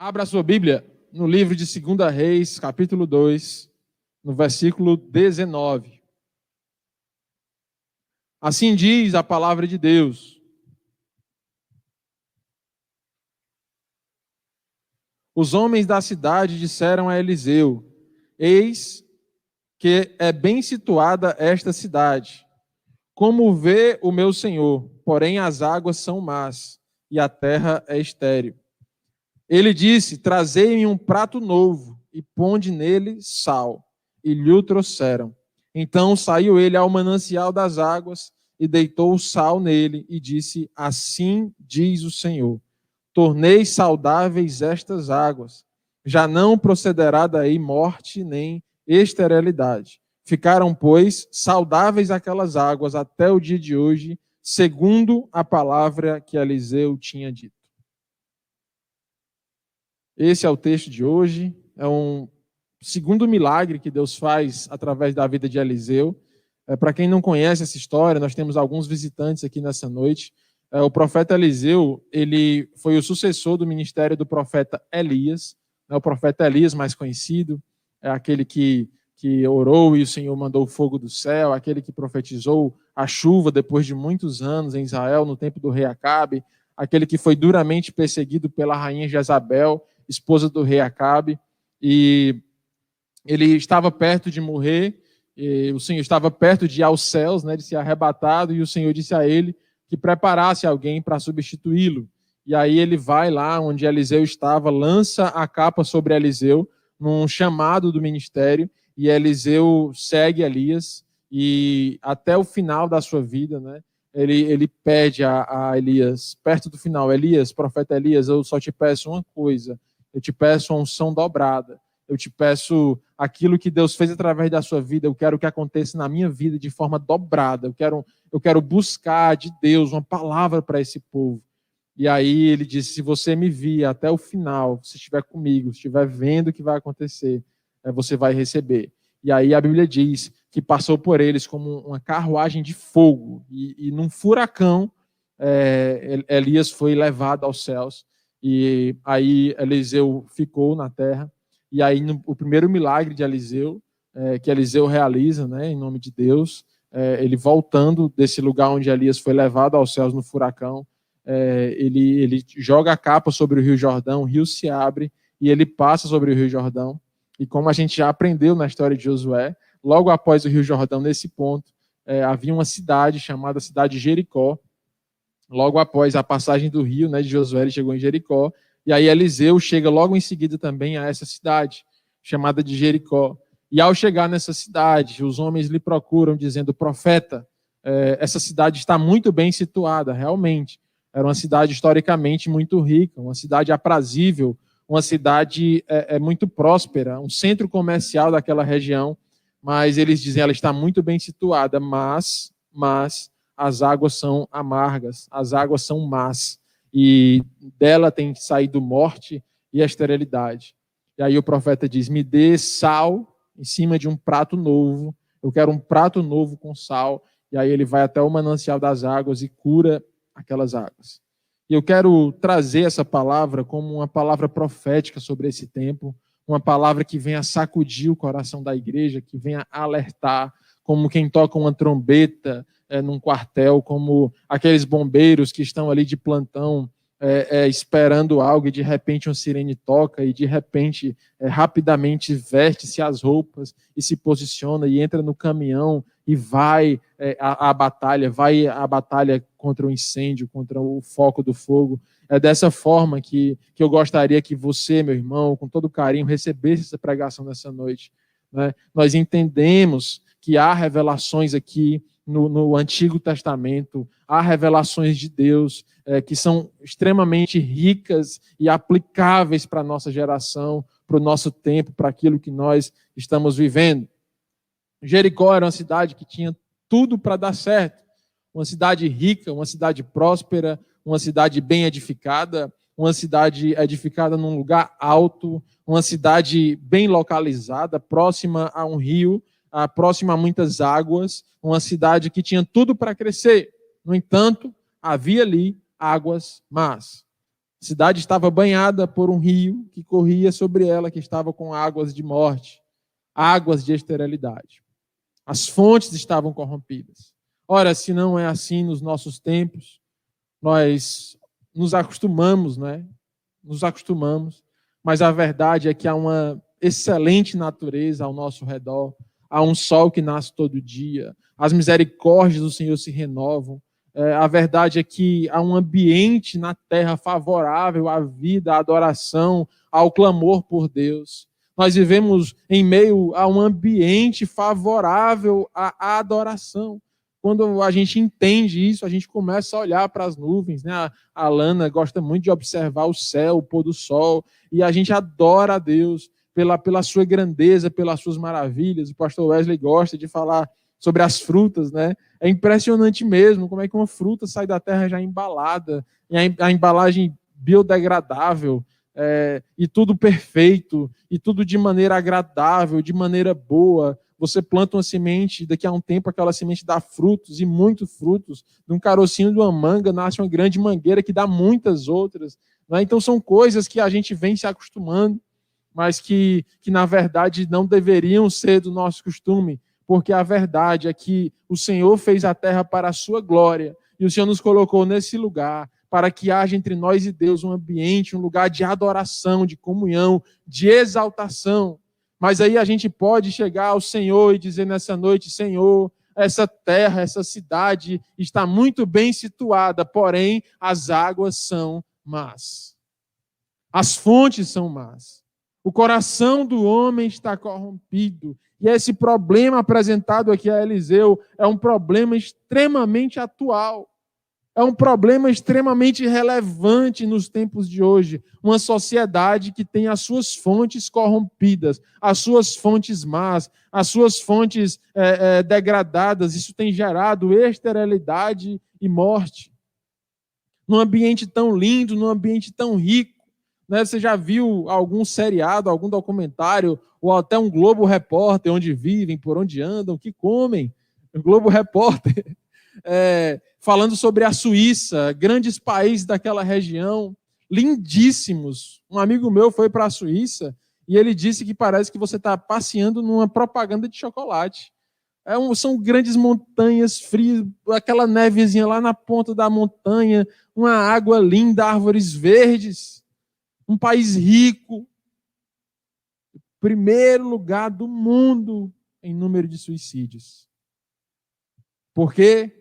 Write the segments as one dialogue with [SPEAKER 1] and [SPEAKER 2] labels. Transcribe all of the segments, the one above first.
[SPEAKER 1] Abra a sua Bíblia no livro de 2 Reis, capítulo 2, no versículo 19. Assim diz a palavra de Deus: os homens da cidade disseram a Eliseu: eis que é bem situada esta cidade, como vê o meu senhor, porém as águas são más e a terra é estéril. Ele disse: trazei-me um prato novo e ponde nele sal. E lhe o trouxeram. Então saiu ele ao manancial das águas e deitou o sal nele e disse: assim diz o Senhor: tornei saudáveis estas águas. Já não procederá daí morte nem esterilidade. Ficaram, pois, saudáveis aquelas águas até o dia de hoje, segundo a palavra que Eliseu tinha dito. Esse é o texto de hoje. É um segundo milagre que Deus faz através da vida de Eliseu. Para quem não conhece essa história, nós temos alguns visitantes aqui nessa noite. O profeta Eliseu, ele foi o sucessor do ministério do profeta Elias. O profeta Elias, mais conhecido, é aquele que orou e o Senhor mandou fogo do céu, aquele que profetizou a chuva depois de muitos anos em Israel, no tempo do rei Acabe, aquele que foi duramente perseguido pela rainha Jezabel, esposa do rei Acabe, e ele estava perto de morrer, e o Senhor estava perto de ir aos céus, de ser arrebatado, e o Senhor disse a ele que preparasse alguém para substituí-lo. E aí ele vai lá onde Eliseu estava, lança a capa sobre Eliseu, num chamado do ministério, e Eliseu segue Elias, e até o final da sua vida, ele pede a Elias, perto do final: Elias, profeta Elias, eu só te peço uma coisa, eu te peço a unção dobrada, eu te peço aquilo que Deus fez através da sua vida, eu quero que aconteça na minha vida de forma dobrada, eu quero buscar de Deus uma palavra para esse povo. E aí ele disse: se você me vir até o final, se estiver comigo, se estiver vendo o que vai acontecer, você vai receber. E aí a Bíblia diz que passou por eles como uma carruagem de fogo, e num furacão, Elias foi levado aos céus, e aí Eliseu ficou na terra. E aí o primeiro milagre de Eliseu, que Eliseu realiza, em nome de Deus, ele voltando desse lugar onde Elias foi levado aos céus no furacão, ele joga a capa sobre o Rio Jordão, o rio se abre e ele passa sobre o Rio Jordão. E como a gente já aprendeu na história de Josué, logo após o Rio Jordão, nesse ponto, havia uma cidade chamada cidade de Jericó. Logo após a passagem do rio, de Josué, ele chegou em Jericó. E aí Eliseu chega logo em seguida também a essa cidade, chamada de Jericó. E ao chegar nessa cidade, os homens lhe procuram dizendo: profeta, essa cidade está muito bem situada, realmente. Era uma cidade historicamente muito rica, uma cidade aprazível, uma cidade muito próspera, um centro comercial daquela região. Mas eles dizem: ela está muito bem situada, mas as águas são amargas, as águas são más, e dela tem saído morte e esterilidade. E aí o profeta diz: me dê sal em cima de um prato novo, eu quero um prato novo com sal. E aí ele vai até o manancial das águas e cura aquelas águas. E eu quero trazer essa palavra como uma palavra profética sobre esse tempo, uma palavra que venha sacudir o coração da igreja, que venha alertar, como quem toca uma trombeta num quartel, como aqueles bombeiros que estão ali de plantão, esperando algo, e de repente uma sirene toca, e de repente, rapidamente veste-se as roupas e se posiciona e entra no caminhão e vai a batalha contra o incêndio, contra o foco do fogo. É dessa forma que eu gostaria que você, meu irmão, com todo carinho, recebesse essa pregação nessa noite. Nós entendemos que há revelações aqui no Antigo Testamento, há revelações de Deus que são extremamente ricas e aplicáveis para a nossa geração, para o nosso tempo, para aquilo que nós estamos vivendo. Jericó era uma cidade que tinha tudo para dar certo, uma cidade rica, uma cidade próspera, uma cidade bem edificada, uma cidade edificada num lugar alto, uma cidade bem localizada, próxima a um rio, próxima a muitas águas, uma cidade que tinha tudo para crescer. No entanto, havia ali águas más. A cidade estava banhada por um rio que corria sobre ela, que estava com águas de morte, águas de esterilidade. As fontes estavam corrompidas. Ora, se não é assim nos nossos tempos, nós nos acostumamos, né? Nos acostumamos, mas a verdade é que há uma excelente natureza ao nosso redor, há um sol que nasce todo dia, as misericórdias do Senhor se renovam. A verdade é que há um ambiente na terra favorável à vida, à adoração, ao clamor por Deus. Nós vivemos em meio a um ambiente favorável à adoração. Quando a gente entende isso, a gente começa a olhar para as nuvens, né? A Lana gosta muito de observar o céu, o pôr do sol, e a gente adora a Deus pela sua grandeza, pelas suas maravilhas. O pastor Wesley gosta de falar sobre as frutas, né? É impressionante mesmo como é que uma fruta sai da terra já embalada, e a embalagem biodegradável, e tudo perfeito, e tudo de maneira agradável, de maneira boa. Você planta uma semente, daqui a um tempo aquela semente dá frutos, e muitos frutos. De um carocinho de uma manga nasce uma grande mangueira que dá muitas outras. Né? Então são coisas que a gente vem se acostumando, mas que na verdade não deveriam ser do nosso costume, porque a verdade é que o Senhor fez a terra para a sua glória, e o Senhor nos colocou nesse lugar para que haja entre nós e Deus um ambiente, um lugar de adoração, de comunhão, de exaltação. Mas aí a gente pode chegar ao Senhor e dizer nessa noite: Senhor, essa terra, essa cidade está muito bem situada, porém as águas são más. As fontes são más. O coração do homem está corrompido. E esse problema apresentado aqui a Eliseu é um problema extremamente atual. É um problema extremamente relevante nos tempos de hoje. Uma sociedade que tem as suas fontes corrompidas, as suas fontes más, as suas fontes degradadas. Isso tem gerado esterilidade e morte. Num ambiente tão lindo, num ambiente tão rico. Né? Você já viu algum seriado, algum documentário, ou até um Globo Repórter, onde vivem, por onde andam, o que comem? O Globo Repórter. Falando sobre a Suíça, grandes países daquela região, lindíssimos. Um amigo meu foi para a Suíça e ele disse que parece que você está passeando numa propaganda de chocolate. São grandes montanhas frias, aquela nevezinha lá na ponta da montanha, uma água linda, árvores verdes, um país rico, primeiro lugar do mundo em número de suicídios. Por quê?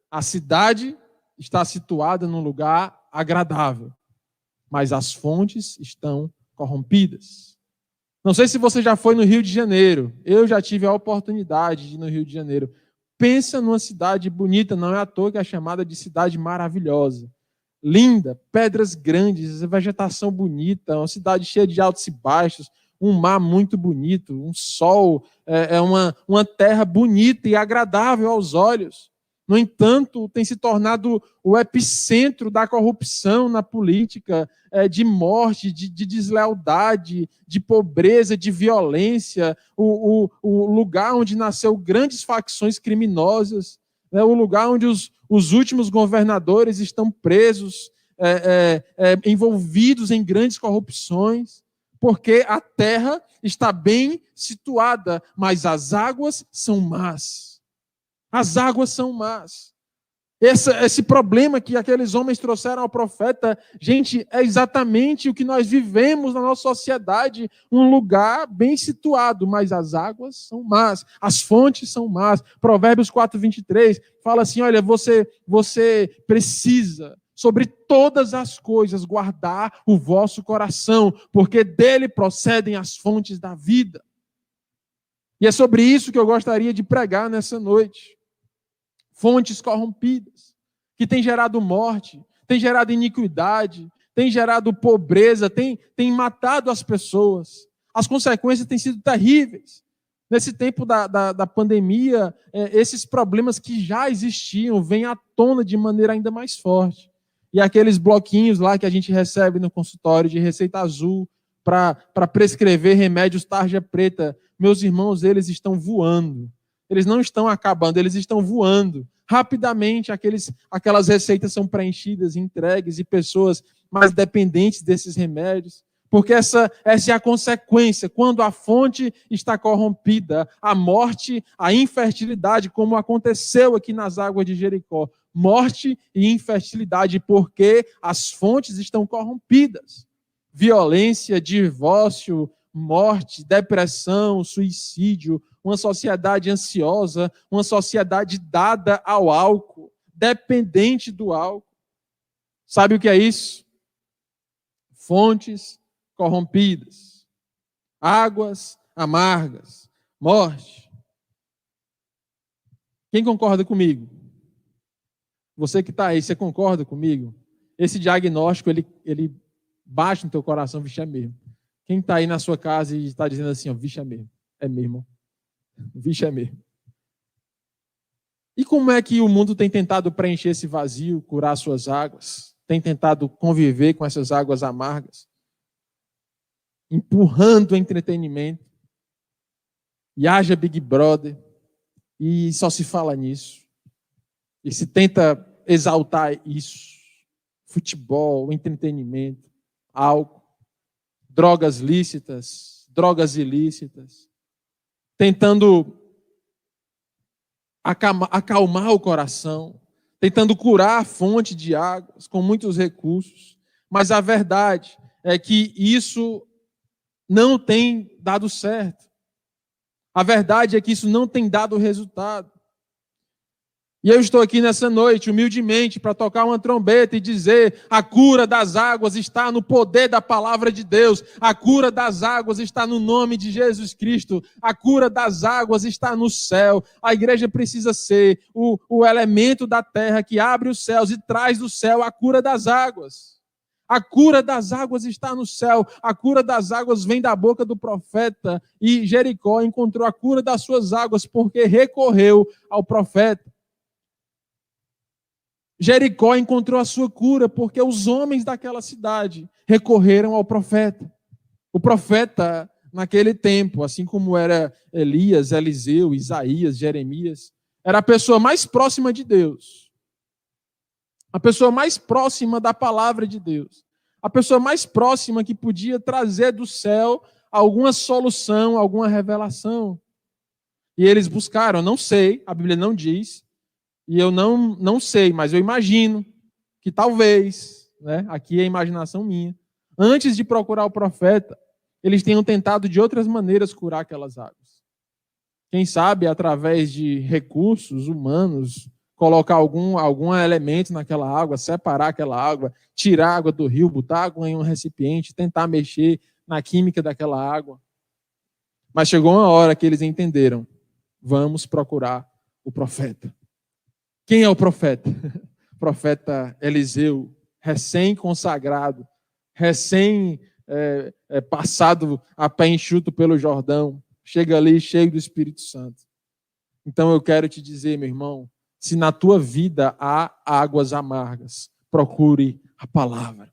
[SPEAKER 1] A cidade está situada num lugar agradável, mas as fontes estão corrompidas. Não sei se você já foi no Rio de Janeiro. Eu já tive a oportunidade de ir no Rio de Janeiro. Pensa numa cidade bonita, não é à toa que é chamada de cidade maravilhosa. Linda, pedras grandes, vegetação bonita, uma cidade cheia de altos e baixos, um mar muito bonito, um sol, uma terra bonita e agradável aos olhos. No entanto, tem se tornado o epicentro da corrupção na política, de morte, de deslealdade, de pobreza, de violência, o lugar onde nasceu grandes facções criminosas, o lugar onde os últimos governadores estão presos, envolvidos em grandes corrupções, porque a terra está bem situada, mas as águas são más. As águas são más. Esse problema que aqueles homens trouxeram ao profeta, gente, é exatamente o que nós vivemos na nossa sociedade, um lugar bem situado, mas as águas são más, as fontes são más. Provérbios 4:23 fala assim, olha, você precisa, sobre todas as coisas, guardar o vosso coração, porque dele procedem as fontes da vida. E é sobre isso que eu gostaria de pregar nessa noite. Fontes corrompidas, que têm gerado morte, têm gerado iniquidade, têm gerado pobreza, têm matado as pessoas. As consequências têm sido terríveis. Nesse tempo da pandemia, esses problemas que já existiam vêm à tona de maneira ainda mais forte. E aqueles bloquinhos lá que a gente recebe no consultório de receita azul para prescrever remédios tarja preta, meus irmãos, eles estão voando. Eles não estão acabando, eles estão voando. Rapidamente, aquelas receitas são preenchidas, entregues, e pessoas mais dependentes desses remédios. Porque essa é a consequência. Quando a fonte está corrompida, a morte, a infertilidade, como aconteceu aqui nas águas de Jericó. Morte e infertilidade, porque as fontes estão corrompidas. Violência, divórcio, morte, depressão, suicídio, uma sociedade ansiosa, uma sociedade dada ao álcool, dependente do álcool. Sabe o que é isso? Fontes corrompidas, águas amargas, morte. Quem concorda comigo? Você que está aí, você concorda comigo? Esse diagnóstico, ele bate no teu coração, vixe, é mesmo. Quem está aí na sua casa e está dizendo assim, ó, vixe, é mesmo. É mesmo. Vixe, é mesmo. E como é que o mundo tem tentado preencher esse vazio, curar suas águas? Tem tentado conviver com essas águas amargas? Empurrando o entretenimento. E haja Big Brother. E só se fala nisso. E se tenta exaltar isso. Futebol, entretenimento, álcool, drogas lícitas, drogas ilícitas. Tentando acalmar o coração. Tentando curar a fonte de águas com muitos recursos. Mas a verdade é que isso não tem dado certo. A verdade é que isso não tem dado resultado. E eu estou aqui nessa noite, humildemente, para tocar uma trombeta e dizer: a cura das águas está no poder da palavra de Deus. A cura das águas está no nome de Jesus Cristo. A cura das águas está no céu. A igreja precisa ser o elemento da terra que abre os céus e traz do céu a cura das águas. A cura das águas está no céu. A cura das águas vem da boca do profeta. E Jericó encontrou a cura das suas águas porque recorreu ao profeta. Jericó encontrou a sua cura porque os homens daquela cidade recorreram ao profeta. O profeta, naquele tempo, assim como era Elias, Eliseu, Isaías, Jeremias, era a pessoa mais próxima de Deus. A pessoa mais próxima da palavra de Deus. A pessoa mais próxima que podia trazer do céu alguma solução, alguma revelação. E eles buscaram, não sei, a Bíblia não diz, e eu não sei, mas eu imagino que talvez, né, aqui é a imaginação minha, antes de procurar o profeta, eles tenham tentado de outras maneiras curar aquelas águas. Quem sabe através de recursos humanos, colocar algum elemento naquela água, separar aquela água, tirar a água do rio, botar água em um recipiente, tentar mexer na química daquela água. Mas chegou uma hora que eles entenderam, vamos procurar o profeta. Quem é o profeta? O profeta Eliseu, recém-consagrado, passado a pé enxuto pelo Jordão, chega ali cheio do Espírito Santo. Então eu quero te dizer, meu irmão, se na tua vida há águas amargas, procure a palavra,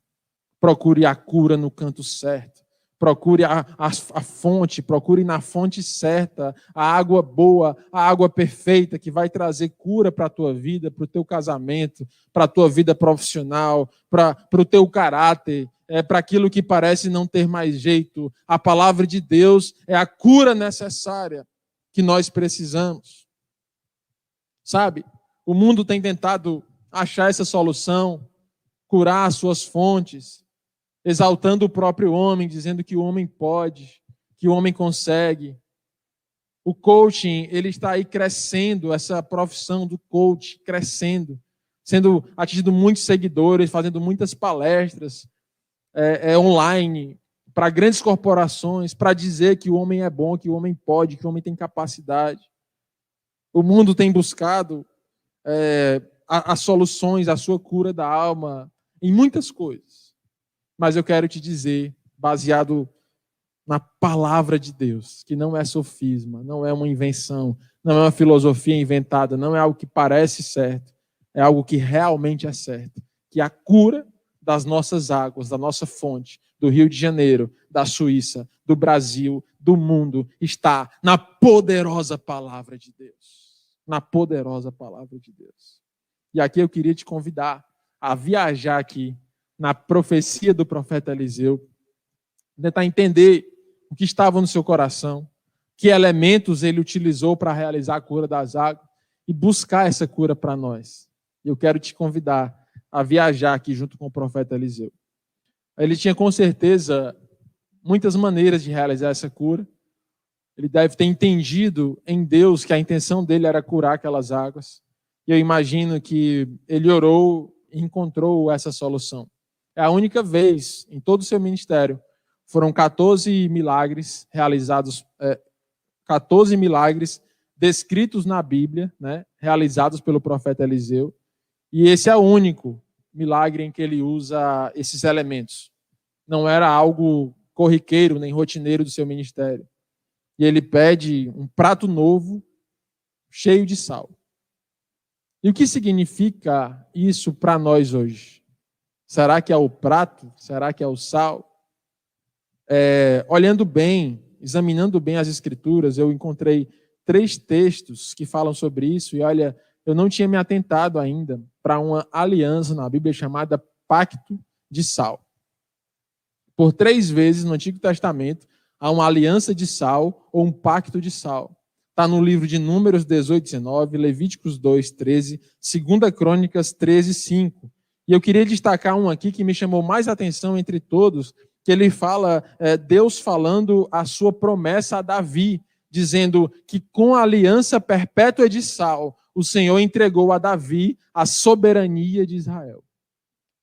[SPEAKER 1] procure a cura no canto certo, procure a fonte, procure na fonte certa, a água boa, a água perfeita que vai trazer cura para a tua vida, para o teu casamento, para a tua vida profissional, para o teu caráter, para aquilo que parece não ter mais jeito. A palavra de Deus é a cura necessária que nós precisamos. Sabe, o mundo tem tentado achar essa solução, curar as suas fontes, exaltando o próprio homem, dizendo que o homem pode, que o homem consegue. O coaching, ele está aí crescendo, essa profissão do coach crescendo, sendo atingido muitos seguidores, fazendo muitas palestras online, para grandes corporações, para dizer que o homem é bom, que o homem pode, que o homem tem capacidade. O mundo tem buscado as soluções, a sua cura da alma, em muitas coisas. Mas eu quero te dizer, baseado na palavra de Deus, que não é sofisma, não é uma invenção, não é uma filosofia inventada, não é algo que parece certo, é algo que realmente é certo. Que a cura das nossas águas, da nossa fonte, do Rio de Janeiro, da Suíça, do Brasil, do mundo, está na poderosa palavra de Deus. na poderosa palavra de Deus. E aqui eu queria te convidar a viajar aqui na profecia do profeta Eliseu, tentar entender o que estava no seu coração, que elementos ele utilizou para realizar a cura das águas e buscar essa cura para nós. Eu quero te convidar a viajar aqui junto com o profeta Eliseu. Ele tinha com certeza muitas maneiras de realizar essa cura. Ele deve ter entendido em Deus que a intenção dele era curar aquelas águas. E eu imagino que ele orou e encontrou essa solução. É a única vez em todo o seu ministério. Foram 14 milagres realizados, 14 milagres descritos na Bíblia, né, realizados pelo profeta Eliseu. E esse é o único milagre em que ele usa esses elementos. Não era algo corriqueiro nem rotineiro do seu ministério. E ele pede um prato novo, cheio de sal. E o que significa isso para nós hoje? Será que é o prato? Será que é o sal? Olhando bem, examinando bem as Escrituras, eu encontrei 3 textos que falam sobre isso. E olha, eu não tinha me atentado ainda para uma aliança na Bíblia chamada Pacto de Sal. Por 3 vezes no Antigo Testamento, há uma aliança de sal ou um pacto de sal. Está no livro de Números 18, 19, Levíticos 2, 13, 2 Crônicas 13, 5. E eu queria destacar um aqui que me chamou mais atenção entre todos, que ele fala, Deus falando a sua promessa a Davi, dizendo que com a aliança perpétua de sal, o Senhor entregou a Davi a soberania de Israel.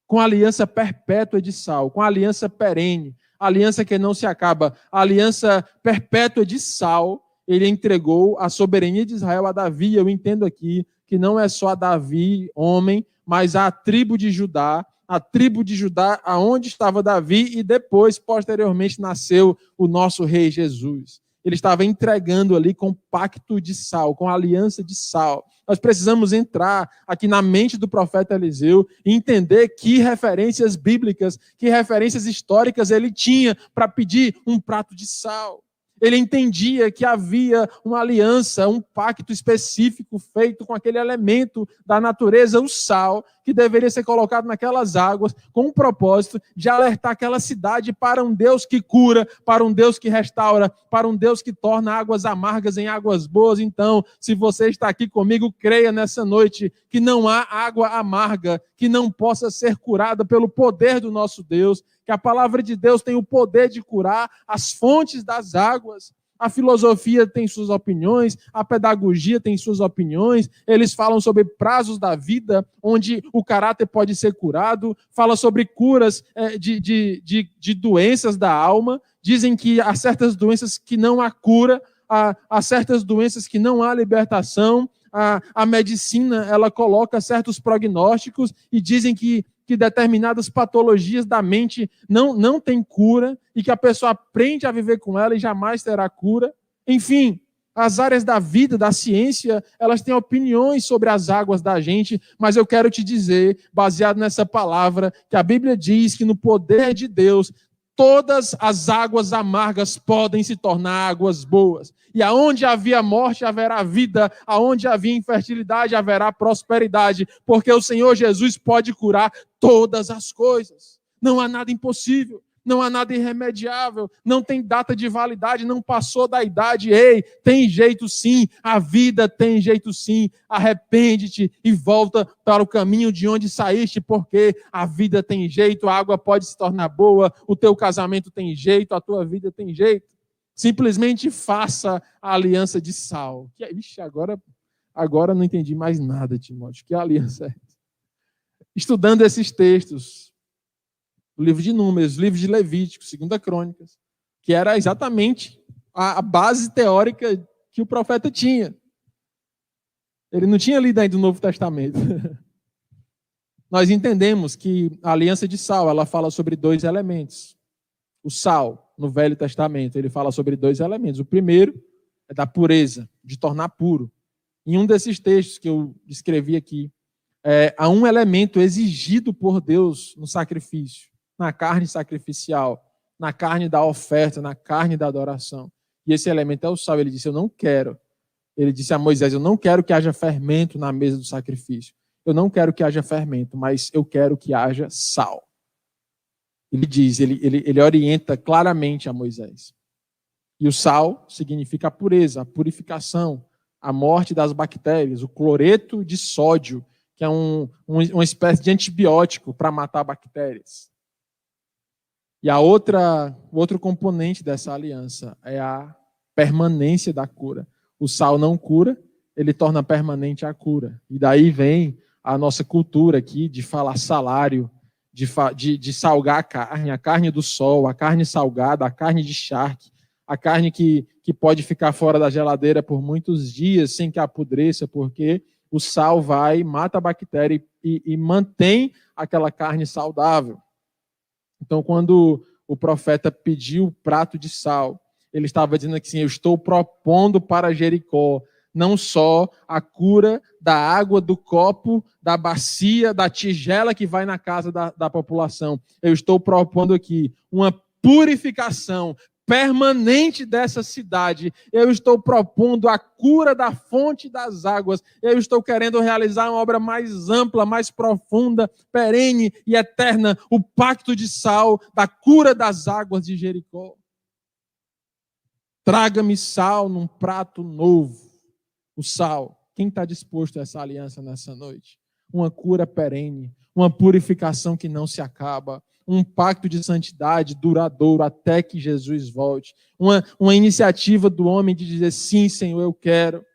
[SPEAKER 1] Com a aliança perpétua de sal, com a aliança perene, a aliança que não se acaba, a aliança perpétua de sal, ele entregou a soberania de Israel a Davi. Eu entendo aqui que não é só a Davi, homem, mas a tribo de Judá, aonde estava Davi, e depois, posteriormente, nasceu o nosso rei Jesus. Ele estava entregando ali com pacto de sal, com aliança de sal. Nós precisamos entrar aqui na mente do profeta Eliseu e entender que referências bíblicas, que referências históricas ele tinha para pedir um prato de sal. Ele entendia que havia uma aliança, um pacto específico feito com aquele elemento da natureza, o sal, que deveria ser colocado naquelas águas com o propósito de alertar aquela cidade para um Deus que cura, para um Deus que restaura, para um Deus que torna águas amargas em águas boas. Então, se você está aqui comigo, creia nessa noite que não há água amarga que não possa ser curada pelo poder do nosso Deus, que a palavra de Deus tem o poder de curar as fontes das águas. A filosofia tem suas opiniões, a pedagogia tem suas opiniões, eles falam sobre prazos da vida, onde o caráter pode ser curado, fala sobre curas de doenças da alma, dizem que há certas doenças que não há cura, há certas doenças que não há libertação, a medicina ela coloca certos prognósticos e dizem que determinadas patologias da mente não têm cura e que a pessoa aprende a viver com ela e jamais terá cura. Enfim, as áreas da vida, da ciência, elas têm opiniões sobre as águas da gente, mas eu quero te dizer, baseado nessa palavra, que a Bíblia diz que no poder de Deus, todas as águas amargas podem se tornar águas boas. E aonde havia morte, haverá vida. Aonde havia infertilidade, haverá prosperidade. Porque o Senhor Jesus pode curar todas as coisas. Não há nada impossível. Não há nada irremediável. Não tem data de validade. Não passou da idade. Ei, tem jeito sim. A vida tem jeito sim. Arrepende-te e volta para o caminho de onde saíste, porque a vida tem jeito. A água pode se tornar boa. O teu casamento tem jeito. A tua vida tem jeito. Simplesmente faça a aliança de sal. Ixi, agora não entendi mais nada, Timóteo. Que aliança é essa? Estudando esses textos, o livro de Números, o livro de Levíticos, 2 Crônicas, que era exatamente a base teórica que o profeta tinha. Ele não tinha lido ainda o Novo Testamento. Nós entendemos que a aliança de sal, ela fala sobre 2 elementos. O sal, no Velho Testamento, ele fala sobre 2 elementos. O primeiro é da pureza, de tornar puro. Em um desses textos que eu descrevi aqui, há um elemento exigido por Deus no sacrifício, na carne sacrificial, na carne da oferta, na carne da adoração. E esse elemento é o sal. Ele disse, eu não quero Ele disse a Moisés: eu não quero que haja fermento na mesa do sacrifício. Eu não quero que haja fermento, mas eu quero que haja sal. Ele diz, ele orienta claramente a Moisés. E o sal significa a pureza, a purificação, a morte das bactérias, o cloreto de sódio, que é uma espécie de antibiótico para matar bactérias. E o outro componente dessa aliança é a permanência da cura. O sal não cura, ele torna permanente a cura. E daí vem a nossa cultura aqui de falar salário, de salgar a carne do sol, a carne salgada, a carne de charque, a carne que pode ficar fora da geladeira por muitos dias sem que apodreça, porque o sal vai, mata a bactéria e mantém aquela carne saudável. Então, quando o profeta pediu o prato de sal, ele estava dizendo assim: eu estou propondo para Jericó não só a cura da água do copo, da bacia, da tigela que vai na casa da população. Eu estou propondo aqui uma purificação permanente dessa cidade. Eu estou propondo a cura da fonte das águas. Eu estou querendo realizar uma obra mais ampla, mais profunda, perene e eterna, o pacto de sal da cura das águas de Jericó. Traga-me sal num prato novo. O sal. Quem está disposto a essa aliança nessa noite? Uma cura perene, uma purificação que não se acaba, um pacto de santidade duradouro até que Jesus volte. Uma iniciativa do homem de dizer: sim, Senhor, eu quero.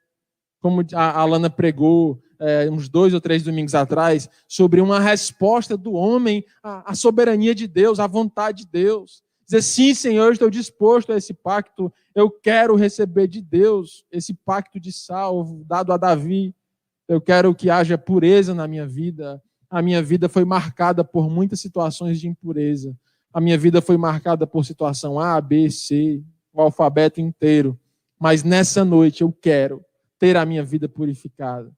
[SPEAKER 1] Como a Alana pregou uns 2 ou 3 domingos atrás, sobre uma resposta do homem à soberania de Deus, à vontade de Deus. Dizer: sim, Senhor, eu estou disposto a esse pacto. Eu quero receber de Deus esse pacto de sal dado a Davi. Eu quero que haja pureza na minha vida. A minha vida foi marcada por muitas situações de impureza. A minha vida foi marcada por situação A, B, C, o alfabeto inteiro. Mas nessa noite eu quero ter a minha vida purificada.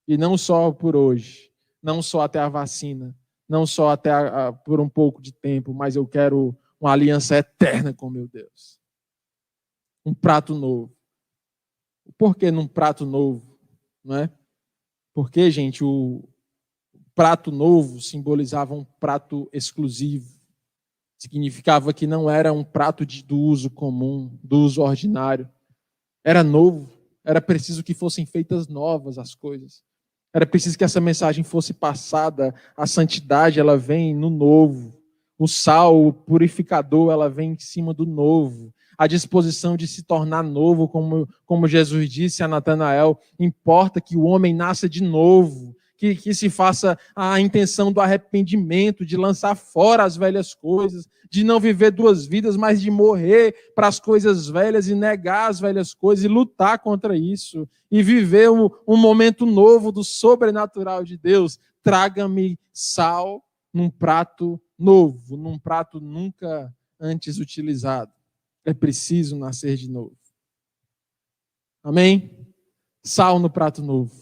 [SPEAKER 1] E não só por hoje, não só até a vacina, não só até por um pouco de tempo, mas eu quero uma aliança eterna com meu Deus. Um prato novo. Por que num prato novo? Não é? Porque, gente, o prato novo simbolizava um prato exclusivo. Significava que não era um prato do uso comum, do uso ordinário. Era novo. Era preciso que fossem feitas novas as coisas. Era preciso que essa mensagem fosse passada. A santidade, ela vem no novo. O sal, o purificador, ela vem em cima do novo. A disposição de se tornar novo, como Jesus disse a Natanael: importa que o homem nasça de novo, que se faça a intenção do arrependimento, de lançar fora as velhas coisas, de não viver 2 vidas, mas de morrer para as coisas velhas e negar as velhas coisas e lutar contra isso, e viver um momento novo do sobrenatural de Deus. Traga-me sal num prato novo, num prato nunca antes utilizado. É preciso nascer de novo. Amém? Sal no prato novo.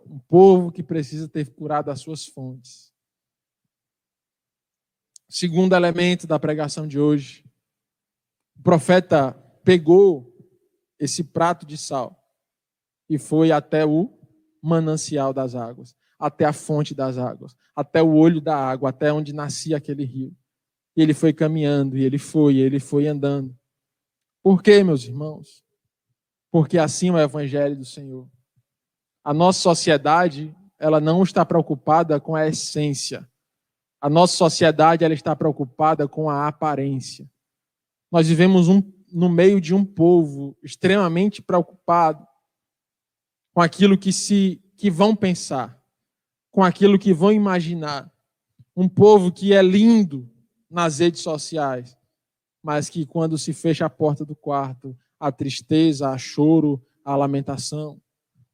[SPEAKER 1] Um povo que precisa ter curado as suas fontes. Segundo elemento da pregação de hoje. O profeta pegou esse prato de sal e foi até o manancial das águas, até a fonte das águas, até o olho da água, até onde nascia aquele rio. E ele foi caminhando, e ele foi andando. Por quê, meus irmãos? Porque assim é o evangelho do Senhor. A nossa sociedade, ela não está preocupada com a essência. A nossa sociedade, ela está preocupada com a aparência. Nós vivemos no meio de um povo extremamente preocupado com aquilo que vão pensar, com aquilo que vão imaginar. Um povo que é lindo nas redes sociais, mas que quando se fecha a porta do quarto, a tristeza, a choro, a lamentação.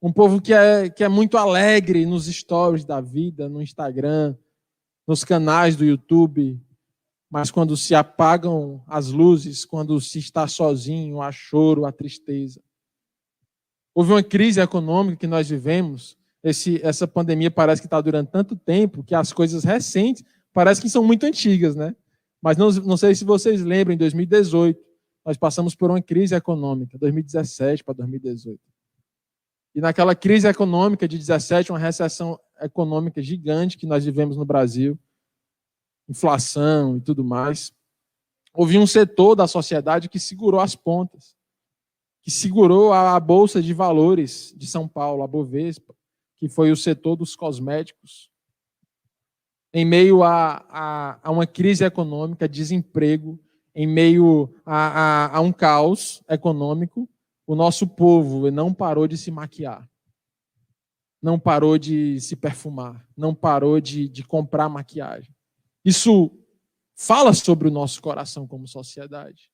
[SPEAKER 1] Um povo que é muito alegre nos stories da vida, no Instagram, nos canais do YouTube, mas quando se apagam as luzes, quando se está sozinho, há choro, há tristeza. Houve uma crise econômica que nós vivemos. Essa pandemia parece que está durando tanto tempo que as coisas recentes parece que são muito antigas, né? Mas não sei se vocês lembram, em 2018, nós passamos por uma crise econômica, 2017 para 2018. E naquela crise econômica de 17, uma recessão econômica gigante que nós vivemos no Brasil, inflação e tudo mais, houve um setor da sociedade que segurou as pontas, que segurou a Bolsa de Valores de São Paulo, a Bovespa, que foi o setor dos cosméticos. Em meio a uma crise econômica, desemprego, em meio a um caos econômico, o nosso povo não parou de se maquiar, não parou de se perfumar, não parou de comprar maquiagem. Isso fala sobre o nosso coração como sociedade.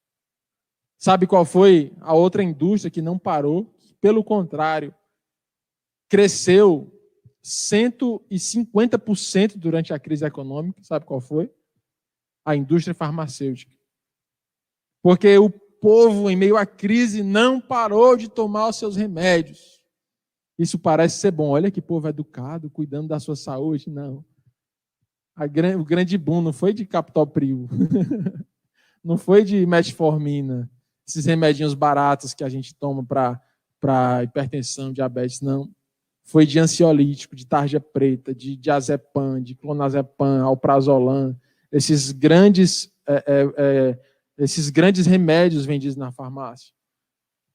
[SPEAKER 1] Sabe qual foi a outra indústria que não parou? Pelo contrário, cresceu 150% durante a crise econômica. Sabe qual foi? A indústria farmacêutica. Porque o povo, em meio à crise, não parou de tomar os seus remédios. Isso parece ser bom. Olha que povo educado, cuidando da sua saúde. Não. O grande boom não foi de captopril. Não foi de metformina. Esses remedinhos baratos que a gente toma para hipertensão, diabetes, não. Foi de ansiolítico, de tarja preta, de diazepam, de clonazepam, alprazolam, esses grandes remédios vendidos na farmácia.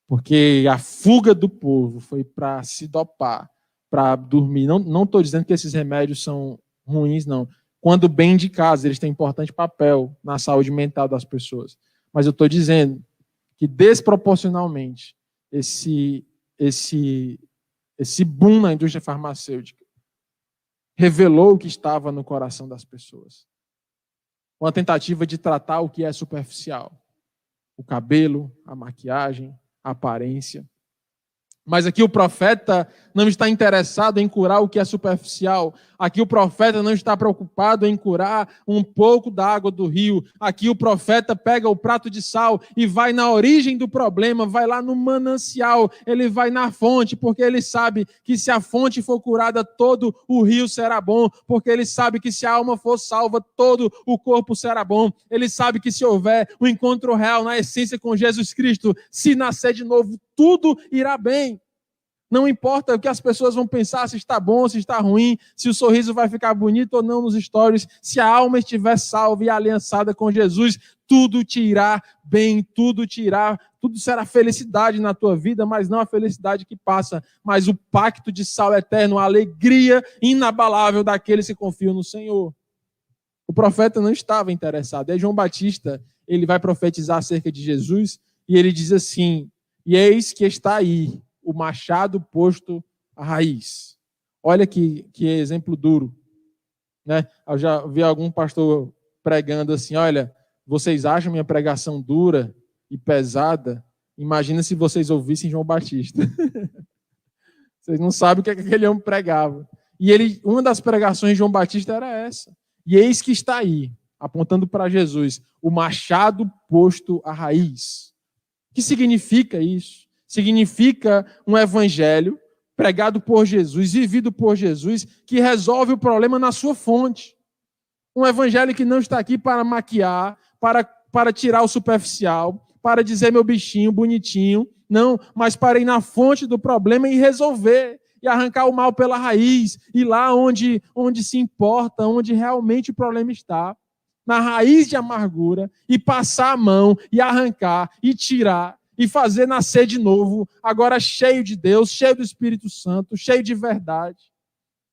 [SPEAKER 1] Porque a fuga do povo foi para se dopar, para dormir. Não estou dizendo que esses remédios são ruins, não. Quando bem indicados, eles têm importante papel na saúde mental das pessoas. Mas eu estou dizendo que desproporcionalmente esse boom na indústria farmacêutica revelou o que estava no coração das pessoas. Uma tentativa de tratar o que é superficial. O cabelo, a maquiagem, a aparência. Mas aqui o profeta não está interessado em curar o que é superficial. Aqui o profeta não está preocupado em curar um pouco da água do rio. Aqui o profeta pega o prato de sal e vai na origem do problema, vai lá no manancial, ele vai na fonte, porque ele sabe que se a fonte for curada, todo o rio será bom, porque ele sabe que se a alma for salva, todo o corpo será bom. Ele sabe que se houver um encontro real na essência com Jesus Cristo, se nascer de novo, tudo irá bem. Não importa o que as pessoas vão pensar, se está bom, se está ruim, se o sorriso vai ficar bonito ou não nos stories, se a alma estiver salva e aliançada com Jesus, tudo te irá bem, tudo será felicidade na tua vida, mas não a felicidade que passa, mas o pacto de sal eterno, a alegria inabalável daqueles que confiam no Senhor. O profeta não estava interessado. Aí João Batista, ele vai profetizar acerca de Jesus e ele diz assim: e eis que está aí o machado posto à raiz. Olha que exemplo duro. Né? Eu já vi algum pastor pregando assim: olha, vocês acham minha pregação dura e pesada? Imagina se vocês ouvissem João Batista. Vocês não sabem o que aquele homem pregava. E uma das pregações de João Batista era essa. E eis que está aí, apontando para Jesus, o machado posto à raiz. O que significa isso? Significa um evangelho pregado por Jesus, vivido por Jesus, que resolve o problema na sua fonte. Um evangelho que não está aqui para maquiar, para tirar o superficial, para dizer meu bichinho bonitinho, não, mas para ir na fonte do problema e resolver, e arrancar o mal pela raiz, ir lá onde se importa, onde realmente o problema está, na raiz de amargura, e passar a mão, e arrancar, e tirar, e fazer nascer de novo, agora cheio de Deus, cheio do Espírito Santo, cheio de verdade.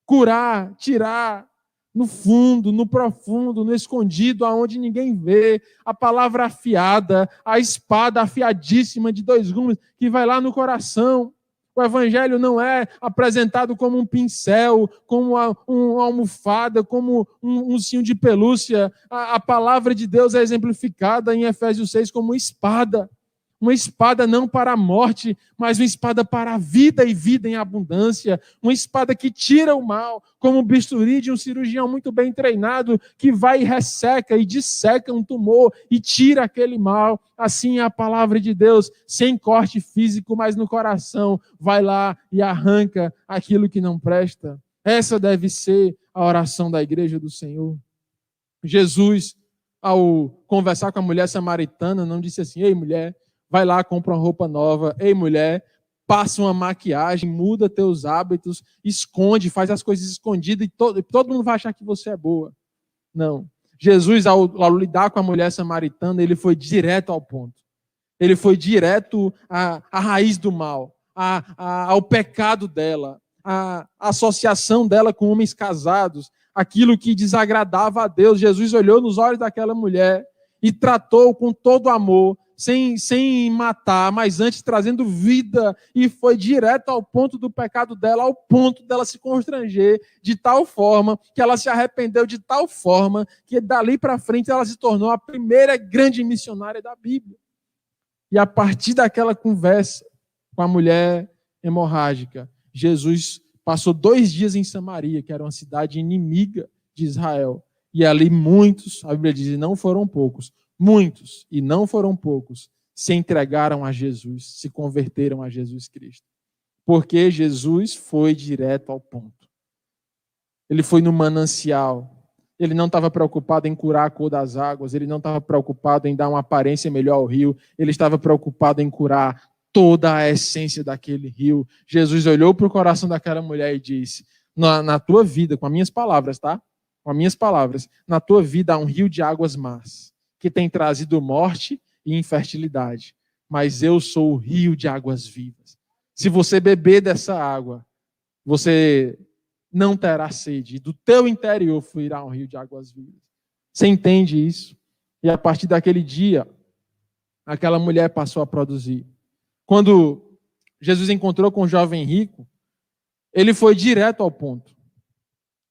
[SPEAKER 1] Curar, tirar, no fundo, no profundo, no escondido, aonde ninguém vê, a palavra afiada, a espada afiadíssima de 2 gumes, que vai lá no coração. O evangelho não é apresentado como um pincel, como uma almofada, como um ursinho de pelúcia. A palavra de Deus é exemplificada em Efésios 6 como uma espada. Uma espada não para a morte, mas uma espada para a vida e vida em abundância. Uma espada que tira o mal, como o bisturi de um cirurgião muito bem treinado, que vai e resseca e disseca um tumor e tira aquele mal. Assim é a palavra de Deus, sem corte físico, mas no coração, vai lá e arranca aquilo que não presta. Essa deve ser a oração da igreja do Senhor. Jesus, ao conversar com a mulher samaritana, não disse assim: ei, mulher, vai lá, compra uma roupa nova. Ei, mulher, passa uma maquiagem, muda teus hábitos, esconde, faz as coisas escondidas e todo mundo vai achar que você é boa. Não. Jesus, ao lidar com a mulher samaritana, ele foi direto ao ponto. Ele foi direto à raiz do mal, ao pecado dela, à associação dela com homens casados, aquilo que desagradava a Deus. Jesus olhou nos olhos daquela mulher e tratou com todo amor, sem matar, mas antes trazendo vida, e foi direto ao ponto do pecado dela, ao ponto dela se constranger de tal forma, que ela se arrependeu de tal forma, que dali para frente ela se tornou a primeira grande missionária da Bíblia. E a partir daquela conversa com a mulher hemorrágica, Jesus passou 2 dias em Samaria, que era uma cidade inimiga de Israel. E ali muitos, a Bíblia diz, e não foram poucos, muitos, e não foram poucos, se entregaram a Jesus, se converteram a Jesus Cristo. Porque Jesus foi direto ao ponto. Ele foi no manancial. Ele não estava preocupado em curar a cor das águas, ele não estava preocupado em dar uma aparência melhor ao rio, ele estava preocupado em curar toda a essência daquele rio. Jesus olhou para o coração daquela mulher e disse, na tua vida, com as minhas palavras, tá? Com as minhas palavras, na tua vida há um rio de águas más, que tem trazido morte e infertilidade, mas eu sou o rio de águas vivas. Se você beber dessa água, você não terá sede, e do teu interior fluirá um rio de águas vivas. Você entende isso? E a partir daquele dia, aquela mulher passou a produzir. Quando Jesus encontrou com o jovem rico, ele foi direto ao ponto.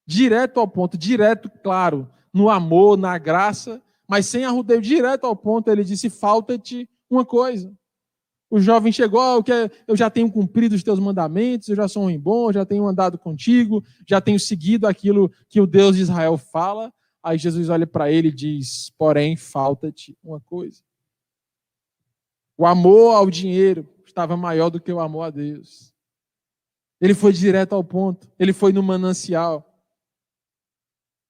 [SPEAKER 1] Direto ao ponto, direto, claro, no amor, na graça, mas sem arrudeio, direto ao ponto. Ele disse, falta-te uma coisa. O jovem chegou, eu já tenho cumprido os teus mandamentos, eu já sou um homem bom, já tenho andado contigo, já tenho seguido aquilo que o Deus de Israel fala. Aí Jesus olha para ele e diz, porém, falta-te uma coisa. O amor ao dinheiro estava maior do que o amor a Deus. Ele foi direto ao ponto, ele foi no manancial.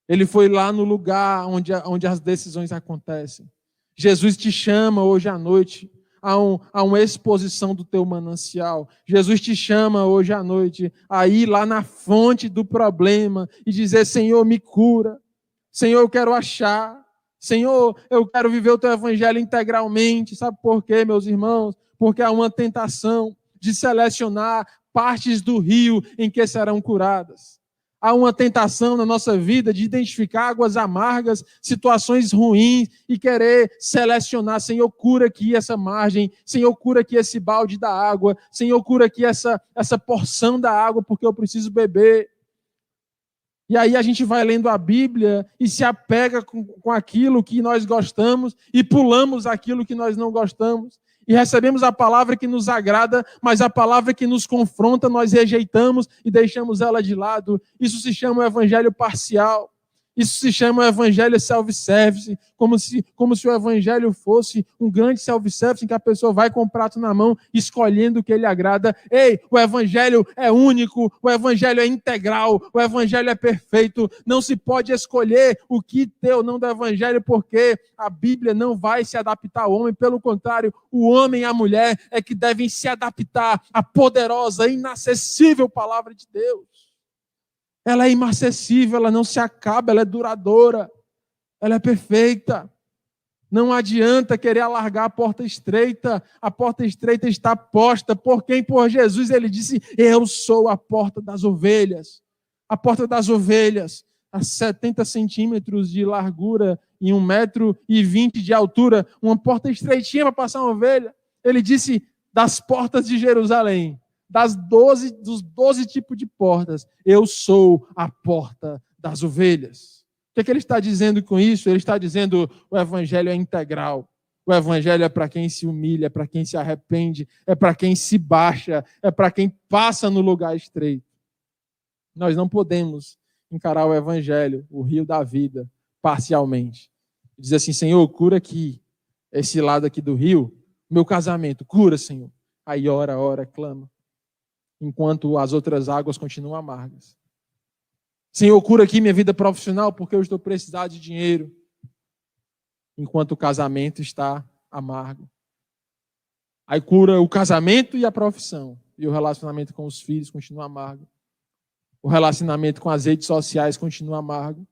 [SPEAKER 1] Ele foi lá no lugar onde as decisões acontecem. Jesus te chama hoje à noite a uma exposição do teu manancial. Jesus te chama hoje à noite a ir lá na fonte do problema e dizer, Senhor, me cura. Senhor, eu quero achar. Senhor, eu quero viver o teu evangelho integralmente. Sabe por quê, meus irmãos? Porque há uma tentação de selecionar partes do rio em que serão curadas. Há uma tentação na nossa vida de identificar águas amargas, situações ruins e querer selecionar. Senhor, cura aqui essa margem. Senhor, cura aqui esse balde da água. Senhor, cura aqui essa porção da água porque eu preciso beber. E aí a gente vai lendo a Bíblia e se apega com aquilo que nós gostamos e pulamos aquilo que nós não gostamos. E recebemos a palavra que nos agrada, mas a palavra que nos confronta nós rejeitamos e deixamos ela de lado. Isso se chama o evangelho parcial. Isso se chama o evangelho self-service, como se o evangelho fosse um grande self-service em que a pessoa vai com o prato na mão, escolhendo o que lhe agrada. Ei, o evangelho é único, o evangelho é integral, o evangelho é perfeito. Não se pode escolher o que ter ou não do evangelho, porque a Bíblia não vai se adaptar ao homem. Pelo contrário, o homem e a mulher é que devem se adaptar à poderosa, inacessível palavra de Deus. Ela é inacessível, ela não se acaba, ela é duradoura, ela é perfeita. Não adianta querer alargar a porta estreita está posta. Por quem? Por Jesus. Ele disse, eu sou a porta das ovelhas. A porta das ovelhas, a 70 centímetros de largura e 1,20 m de altura, uma porta estreitinha para passar uma ovelha. Ele disse, das portas de Jerusalém, dos 12 tipos de portas, eu sou a porta das ovelhas. O que ele está dizendo com isso? Ele está dizendo, o evangelho é integral. O evangelho é para quem se humilha, é para quem se arrepende, é para quem se baixa, é para quem passa no lugar estreito. Nós não podemos encarar o evangelho, o rio da vida, parcialmente. Dizer assim, Senhor, cura aqui, esse lado aqui do rio, meu casamento, cura, Senhor. Aí ora, clama. Enquanto as outras águas continuam amargas. Senhor, cura aqui minha vida profissional porque eu estou precisando de dinheiro. Enquanto o casamento está amargo. Aí cura o casamento e a profissão. E o relacionamento com os filhos continua amargo. O relacionamento com as redes sociais continua amargo.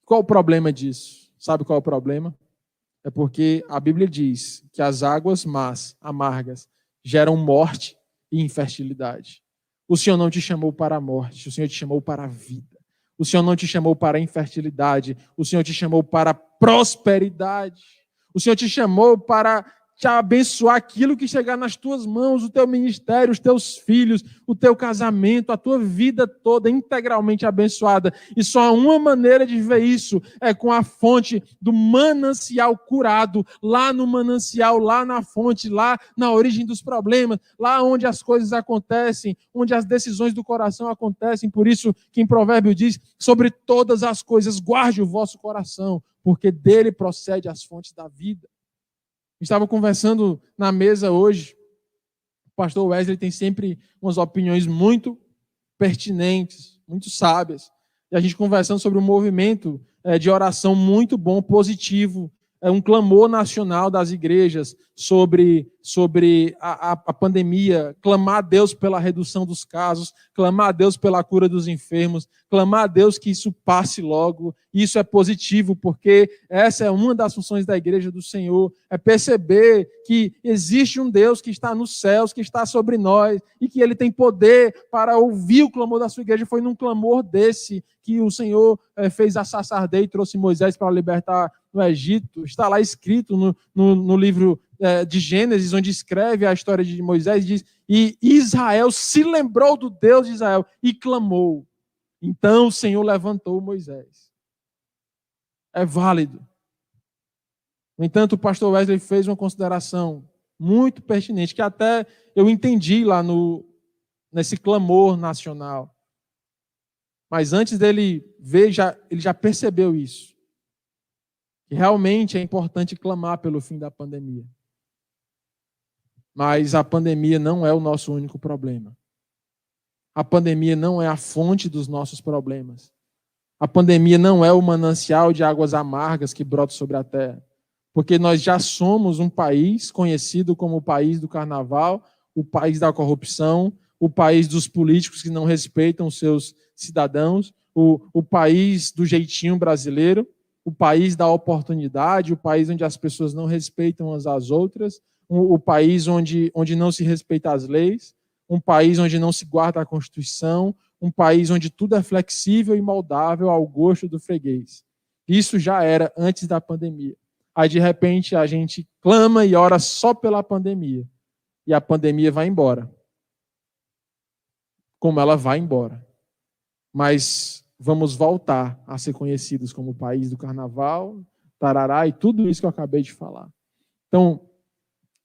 [SPEAKER 1] Qual o problema disso? Sabe qual é o problema? É porque a Bíblia diz que as águas más, amargas, geram morte e infertilidade. O Senhor não te chamou para a morte, o Senhor te chamou para a vida. O Senhor não te chamou para a infertilidade, o Senhor te chamou para a prosperidade. O Senhor te chamou para te abençoar aquilo que chegar nas tuas mãos, o teu ministério, os teus filhos, o teu casamento, a tua vida toda integralmente abençoada. E só há uma maneira de ver isso, é com a fonte do manancial curado, lá no manancial, lá na fonte, lá na origem dos problemas, lá onde as coisas acontecem, onde as decisões do coração acontecem. Por isso que em Provérbio diz, sobre todas as coisas guarde o vosso coração, porque dele procede as fontes da vida. Estava conversando na mesa hoje, o pastor Wesley tem sempre umas opiniões muito pertinentes, muito sábias. E a gente conversando sobre um movimento de oração muito bom, positivo, um clamor nacional das igrejas sobre a pandemia, clamar a Deus pela redução dos casos, clamar a Deus pela cura dos enfermos, clamar a Deus que isso passe logo. Isso é positivo, porque essa é uma das funções da igreja do Senhor, é perceber que existe um Deus que está nos céus, que está sobre nós, e que Ele tem poder para ouvir o clamor da sua igreja. Foi num clamor desse que o Senhor fez assar arder e trouxe Moisés para libertar no Egito. Está lá escrito no livro de Gênesis, onde escreve a história de Moisés, diz, e Israel se lembrou do Deus de Israel e clamou. Então o Senhor levantou Moisés. É válido. No entanto, o pastor Wesley fez uma consideração muito pertinente, que até eu entendi lá nesse clamor nacional. Mas antes dele ver, ele já percebeu isso. Que realmente é importante clamar pelo fim da pandemia. Mas a pandemia não é o nosso único problema. A pandemia não é a fonte dos nossos problemas. A pandemia não é o manancial de águas amargas que brota sobre a terra. Porque nós já somos um país conhecido como o país do carnaval, o país da corrupção, o país dos políticos que não respeitam seus cidadãos, o país do jeitinho brasileiro, o país da oportunidade, o país onde as pessoas não respeitam umas às outras, o país onde não se respeita as leis, um país onde não se guarda a Constituição, um país onde tudo é flexível e moldável ao gosto do freguês. Isso já era antes da pandemia. Aí, de repente, a gente clama e ora só pela pandemia. E a pandemia vai embora. Como ela vai embora. Mas vamos voltar a ser conhecidos como o país do carnaval, tarará e tudo isso que eu acabei de falar. Então,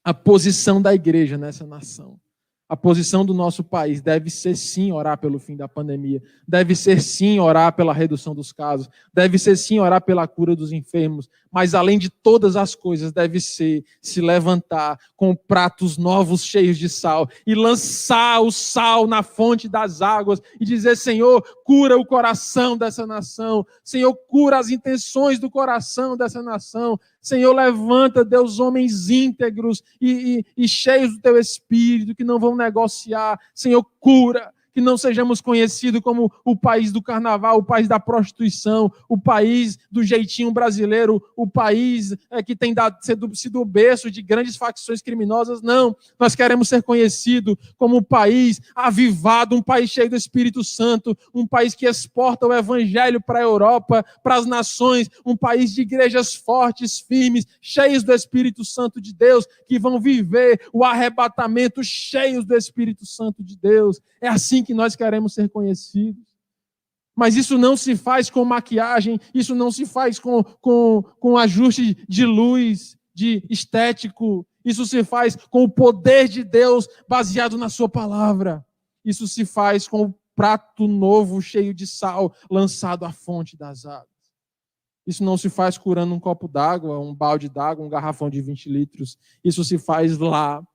[SPEAKER 1] a posição da igreja nessa nação, a posição do nosso país deve ser sim orar pelo fim da pandemia, deve ser sim orar pela redução dos casos, deve ser sim orar pela cura dos enfermos, mas além de todas as coisas deve ser se levantar com pratos novos cheios de sal e lançar o sal na fonte das águas e dizer, Senhor, cura o coração dessa nação, Senhor, cura as intenções do coração dessa nação, Senhor, levanta, Deus, homens íntegros e cheios do Teu Espírito, que não vão negociar. Senhor, cura, que não sejamos conhecidos como o país do carnaval, o país da prostituição, o país do jeitinho brasileiro, o país que tem sido o berço de grandes facções criminosas. Não, nós queremos ser conhecidos como um país avivado, um país cheio do Espírito Santo, um país que exporta o Evangelho para a Europa, para as nações, um país de igrejas fortes, firmes, cheios do Espírito Santo de Deus, que vão viver o arrebatamento cheios do Espírito Santo de Deus. É assim que nós queremos ser conhecidos. Mas isso não se faz com maquiagem, isso não se faz com ajuste de luz, de estético. Isso se faz com o poder de Deus baseado na sua palavra. Isso se faz com o prato novo, cheio de sal, lançado à fonte das águas. Isso não se faz curando um copo d'água, um balde d'água, um garrafão de 20 litros. Isso se faz lá,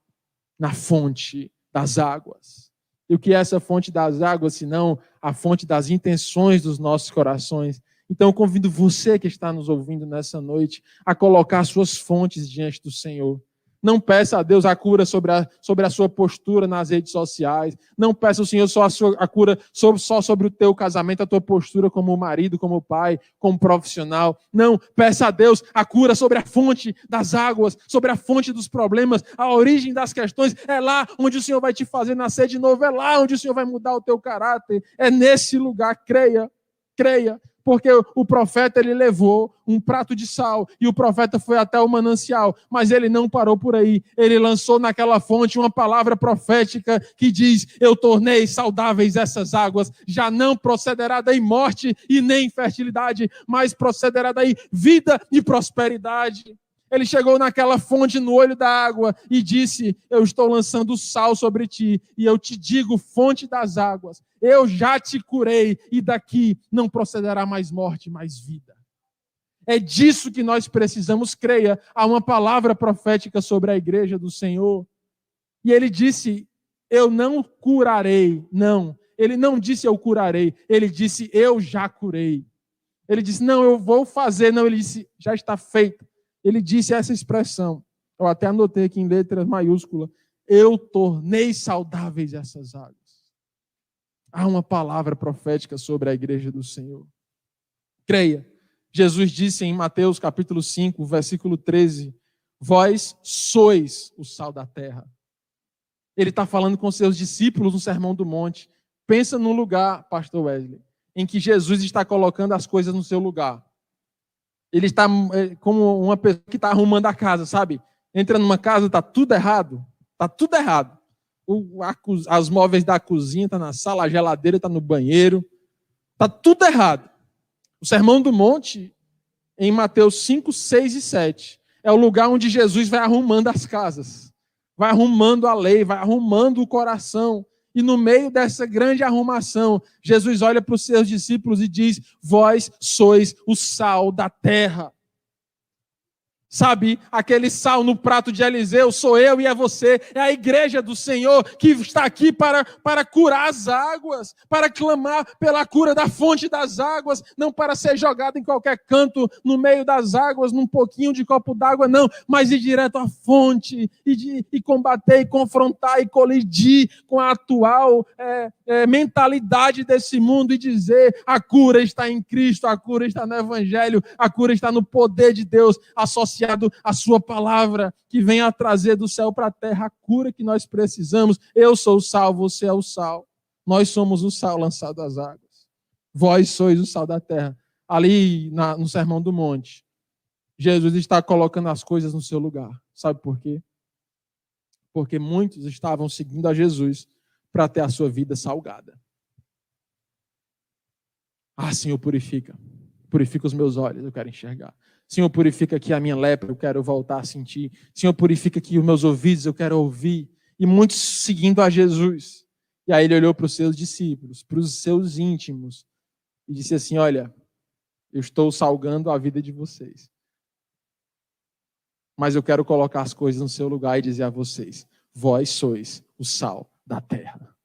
[SPEAKER 1] na fonte das águas. E o que é essa fonte das águas, senão a fonte das intenções dos nossos corações? Então eu convido você que está nos ouvindo nessa noite a colocar suas fontes diante do Senhor. Não peça a Deus a cura sobre a sua postura nas redes sociais. Não peça ao Senhor só a cura só sobre o teu casamento, a tua postura como marido, como pai, como profissional. Não, peça a Deus a cura sobre a fonte das águas, sobre a fonte dos problemas, a origem das questões. É lá onde o Senhor vai te fazer nascer de novo. É lá onde o Senhor vai mudar o teu caráter. É nesse lugar, creia, creia. Porque o profeta, ele levou um prato de sal e o profeta foi até o manancial, mas ele não parou por aí. Ele lançou naquela fonte uma palavra profética que diz: eu tornei saudáveis essas águas, já não procederá daí morte e nem infertilidade, mas procederá daí vida e prosperidade. Ele chegou naquela fonte no olho da água e disse: eu estou lançando sal sobre ti, e eu te digo, fonte das águas, eu já te curei, e daqui não procederá mais morte, mais vida. É disso que nós precisamos, creia. Há uma palavra profética sobre a igreja do Senhor. E ele disse: eu não curarei. Não, ele não disse eu curarei, ele disse eu já curei. Ele disse: não, eu vou fazer. Não, ele disse: já está feito. Ele disse essa expressão, eu até anotei aqui em letras maiúsculas: eu tornei saudáveis essas águas. Há uma palavra profética sobre a igreja do Senhor. Creia. Jesus disse em Mateus capítulo 5, versículo 13, vós sois o sal da terra. Ele está falando com seus discípulos no Sermão do Monte. Pensa num lugar, pastor Wesley, em que Jesus está colocando as coisas no seu lugar. Ele está como uma pessoa que está arrumando a casa, sabe? Entra numa casa, está tudo errado. Está tudo errado. Os móveis da cozinha estão na sala, a geladeira está no banheiro. Está tudo errado. O Sermão do Monte, em Mateus 5, 6 e 7, é o lugar onde Jesus vai arrumando as casas. Vai arrumando a lei, vai arrumando o coração. E no meio dessa grande arrumação, Jesus olha para os seus discípulos e diz: vós sois o sal da terra. Sabe, aquele sal no prato de Eliseu, sou eu e é você, é a igreja do Senhor que está aqui para curar as águas, para clamar pela cura da fonte das águas, não para ser jogado em qualquer canto, no meio das águas, num pouquinho de copo d'água, não, mas ir direto à fonte e combater, e confrontar e colidir com a atual mentalidade desse mundo e dizer: a cura está em Cristo, a cura está no Evangelho, a cura está no poder de Deus, associado à sua palavra, que vem a trazer do céu para a terra a cura que nós precisamos. Eu sou o sal, você é o sal. Nós somos o sal lançado às águas. Vós sois o sal da terra. Ali no Sermão do Monte, Jesus está colocando as coisas no seu lugar. Sabe por quê? Porque muitos estavam seguindo a Jesus para ter a sua vida salgada. Ah, Senhor, purifica. Purifica os meus olhos, eu quero enxergar. Senhor, purifica aqui a minha lepra, eu quero voltar a sentir. Senhor, purifica aqui os meus ouvidos, eu quero ouvir. E muitos seguindo a Jesus. E aí ele olhou para os seus discípulos, para os seus íntimos, e disse assim: olha, eu estou salgando a vida de vocês. Mas eu quero colocar as coisas no seu lugar e dizer a vocês: vós sois o sal da terra.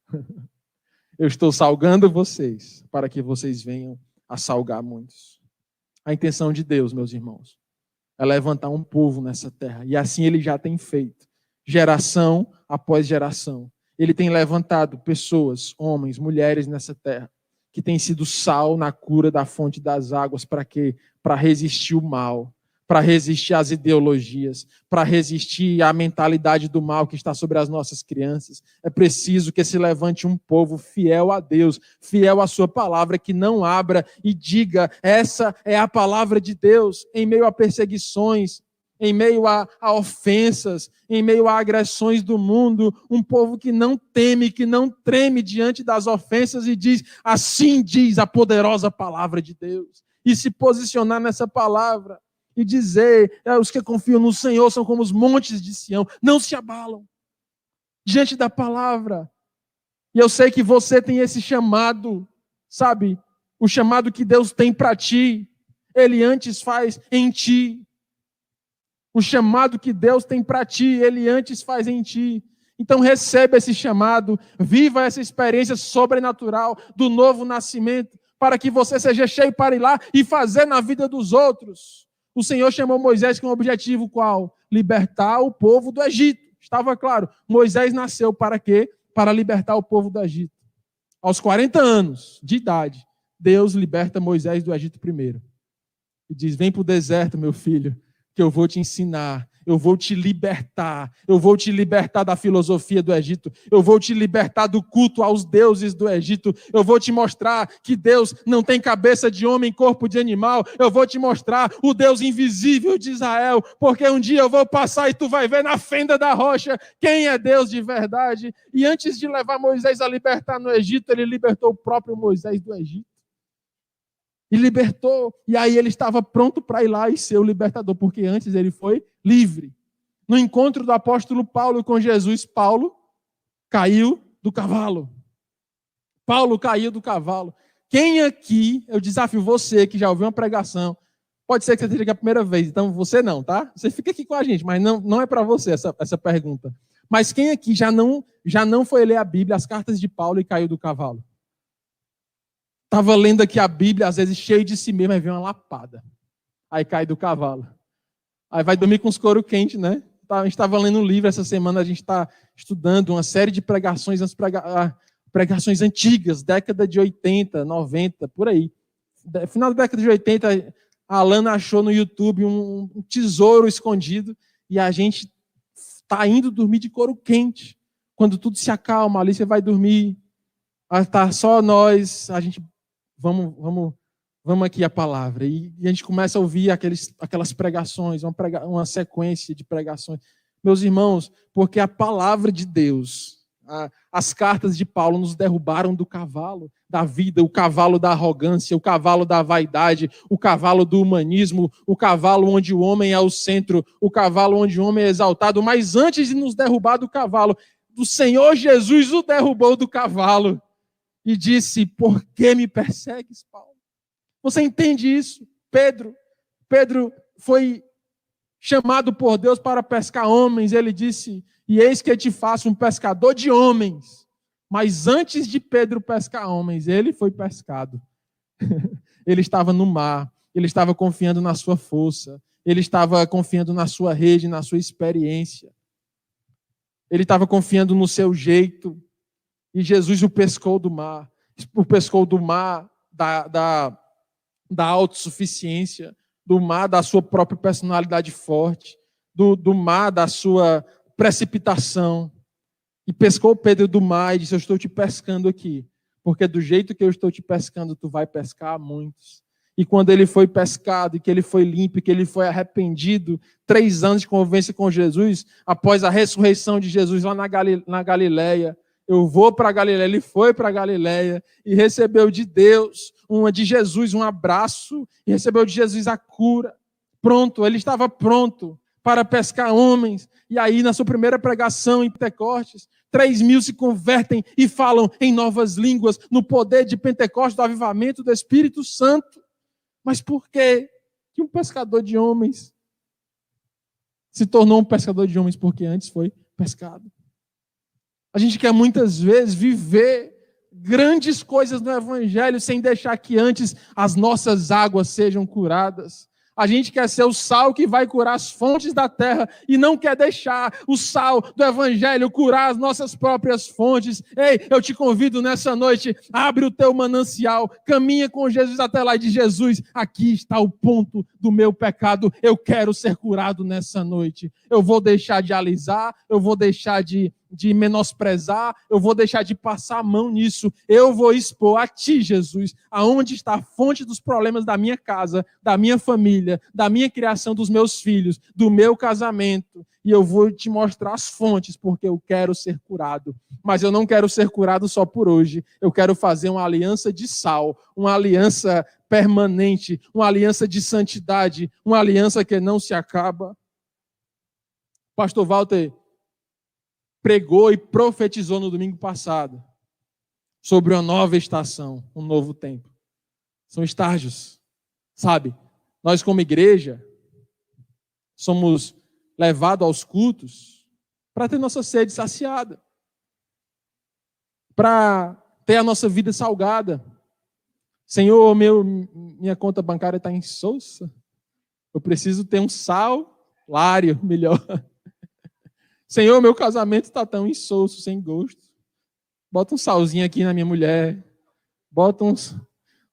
[SPEAKER 1] Eu estou salgando vocês para que vocês venham a salgar muitos. A intenção de Deus, meus irmãos, é levantar um povo nessa terra. E assim ele já tem feito, geração após geração. Ele tem levantado pessoas, homens, mulheres nessa terra, que têm sido sal na cura da fonte das águas. Para quê? Para resistir o mal, para resistir às ideologias, para resistir à mentalidade do mal que está sobre as nossas crianças. É preciso que se levante um povo fiel a Deus, fiel à sua palavra, que não abra e diga: essa é a palavra de Deus, em meio a perseguições, em meio a ofensas, em meio a agressões do mundo, um povo que não teme, que não treme diante das ofensas e diz: assim diz a poderosa palavra de Deus. E se posicionar nessa palavra. E dizer: os que confiam no Senhor são como os montes de Sião, não se abalam diante da palavra. E eu sei que você tem esse chamado, sabe? O chamado que Deus tem para ti, Ele antes faz em ti. O chamado que Deus tem para ti, Ele antes faz em ti. Então receba esse chamado, viva essa experiência sobrenatural do novo nascimento, para que você seja cheio para ir lá e fazer na vida dos outros. O Senhor chamou Moisés com o objetivo qual? libertar o povo do Egito. Estava claro, Moisés nasceu para quê? Para libertar o povo do Egito. Aos 40 anos de idade, Deus liberta Moisés do Egito primeiro. E diz, vem para o deserto, meu filho, que eu vou te ensinar, eu vou te libertar da filosofia do Egito, eu vou te libertar do culto aos deuses do Egito, eu vou te mostrar que Deus não tem cabeça de homem, corpo de animal, eu vou te mostrar o Deus invisível de Israel, porque um dia eu vou passar e tu vai ver na fenda da rocha quem é Deus de verdade. E antes de levar Moisés a libertar no Egito, ele libertou o próprio Moisés do Egito. E libertou, e aí ele estava pronto para ir lá e ser o libertador, porque antes ele foi livre. No encontro do apóstolo Paulo com Jesus, Paulo caiu do cavalo. Paulo caiu do cavalo. Quem aqui, eu desafio você que já ouviu uma pregação, pode ser que você esteja aqui a primeira vez, então você não, tá? Você fica aqui com a gente, mas não é para você essa pergunta. Mas quem aqui já não foi ler a Bíblia, as cartas de Paulo e caiu do cavalo? Estava lendo aqui a Bíblia, às vezes cheio de si mesmo, aí vem uma lapada. Aí cai do cavalo. Aí vai dormir com os couro quentes, né? A gente estava lendo um livro essa semana, a gente está estudando uma série de pregações, pregações antigas, década de 80, 90, por aí. Final da década de 80, a Alana achou no YouTube um tesouro escondido e a gente está indo dormir de couro quente. Quando tudo se acalma, ali você vai dormir, está só nós, a gente... Vamos aqui a palavra. E a gente começa a ouvir aquelas pregações, uma sequência de pregações. Meus irmãos, porque a palavra de Deus, as cartas de Paulo nos derrubaram do cavalo da vida, o cavalo da arrogância, o cavalo da vaidade, o cavalo do humanismo, o cavalo onde o homem é o centro, o cavalo onde o homem é exaltado. Mas antes de nos derrubar do cavalo, o Senhor Jesus o derrubou do cavalo. E disse, por que me persegues, Paulo? Você entende isso? Pedro foi chamado por Deus para pescar homens. Ele disse, e eis que eu te faço um pescador de homens. Mas antes de Pedro pescar homens, ele foi pescado. Ele estava no mar, ele estava confiando na sua força, ele estava confiando na sua rede, na sua experiência. Ele estava confiando no seu jeito. E Jesus o pescou do mar da autossuficiência, do mar da sua própria personalidade forte, do mar da sua precipitação. E pescou Pedro do mar e disse, eu estou te pescando aqui, porque do jeito que eu estou te pescando, tu vai pescar muitos. E quando ele foi pescado, e que ele foi limpo, e que ele foi arrependido, 3 anos de convivência com Jesus, após a ressurreição de Jesus lá na Galileia, eu vou para a Galileia, ele foi para a Galileia e recebeu de Deus, de Jesus um abraço, e recebeu de Jesus a cura. Pronto, ele estava pronto para pescar homens. E aí, na sua primeira pregação em Pentecostes, 3.000 se convertem e falam em novas línguas, no poder de Pentecostes, do avivamento do Espírito Santo. Mas por quê? Que um pescador de homens se tornou um pescador de homens porque antes foi pescado. A gente quer muitas vezes viver grandes coisas no Evangelho sem deixar que antes as nossas águas sejam curadas. A gente quer ser o sal que vai curar as fontes da terra e não quer deixar o sal do Evangelho curar as nossas próprias fontes. Ei, eu te convido nessa noite, abre o teu manancial, caminha com Jesus até lá e diz, Jesus, aqui está o ponto do meu pecado, eu quero ser curado nessa noite. Eu vou deixar de alisar, eu vou deixar de menosprezar, eu vou deixar de passar a mão nisso, eu vou expor a ti, Jesus, aonde está a fonte dos problemas da minha casa, da minha família, da minha criação dos meus filhos, do meu casamento, e eu vou te mostrar as fontes, porque eu quero ser curado. Mas eu não quero ser curado só por hoje, eu quero fazer uma aliança de sal, uma aliança permanente, uma aliança de santidade, uma aliança que não se acaba. Pastor Walter pregou e profetizou no domingo passado sobre uma nova estação, um novo tempo. São estágios, sabe? Nós como igreja somos levados aos cultos para ter nossa sede saciada, para ter a nossa vida salgada. Senhor, minha conta bancária está insossa, eu preciso ter um sal Lário, melhor. Senhor, meu casamento está tão insosso, sem gosto. Bota um salzinho aqui na minha mulher.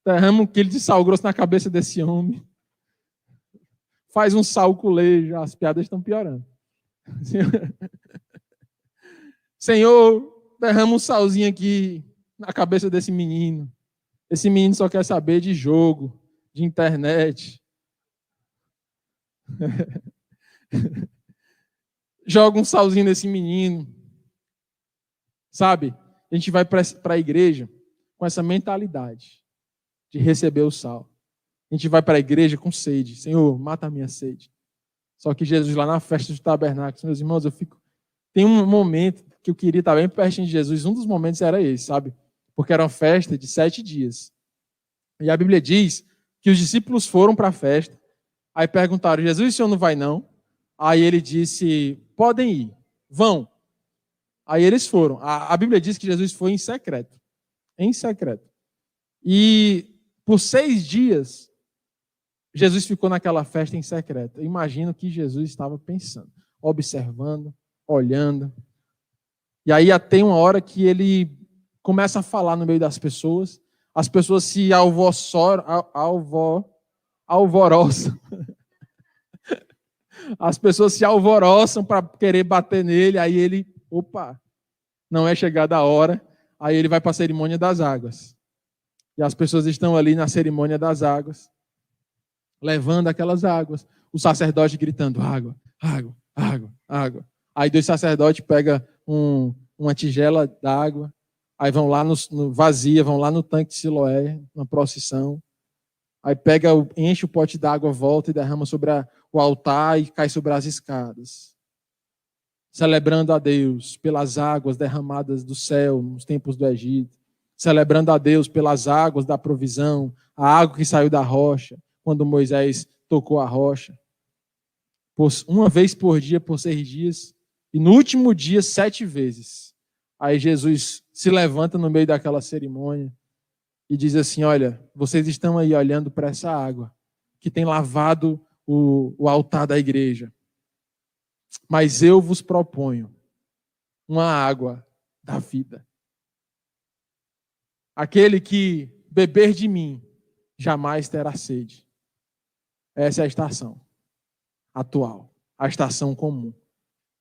[SPEAKER 1] Derrama 1 quilo de sal grosso na cabeça desse homem. Faz um sal culé, as piadas estão piorando. Senhor, derrama um salzinho aqui na cabeça desse menino. Esse menino só quer saber de jogo, de internet. Joga um salzinho nesse menino. Sabe? A gente vai para a igreja com essa mentalidade de receber o sal. A gente vai para a igreja com sede. Senhor, mata a minha sede. Só que Jesus, lá na festa dos tabernáculos, meus irmãos, tem um momento que eu queria estar bem pertinho de Jesus. Um dos momentos era esse, sabe? Porque era uma festa de 7 dias. E a Bíblia diz que os discípulos foram para a festa. Aí perguntaram, Jesus, o senhor não vai não? Aí ele disse, podem ir, vão. Aí eles foram. A Bíblia diz que Jesus foi em secreto. Em secreto. E por 6 dias, Jesus ficou naquela festa em secreto. Eu imagino que Jesus estava pensando, observando, olhando. E aí tem uma hora que ele começa a falar no meio das pessoas. As pessoas se alvoroçam. As pessoas se alvoroçam para querer bater nele. Aí ele, não é chegada a hora. Aí ele vai para a cerimônia das águas. E as pessoas estão ali na cerimônia das águas, levando aquelas águas. O sacerdote gritando, água, água, água, água. Aí 2 sacerdotes pegam uma tigela d'água, aí vão lá vazia, vão lá no tanque de Siloé, na procissão. Aí enche o pote d'água, volta e derrama sobre o altar e cai sobre as escadas. Celebrando a Deus pelas águas derramadas do céu nos tempos do Egito. Celebrando a Deus pelas águas da provisão, a água que saiu da rocha, quando Moisés tocou a rocha. Uma vez por dia, por 6 dias, e no último dia, 7 vezes. Aí Jesus se levanta no meio daquela cerimônia e diz assim, olha, vocês estão aí olhando para essa água que tem lavado o altar da igreja. Mas eu vos proponho uma água da vida. Aquele que beber de mim jamais terá sede. Essa é a estação atual, a estação comum.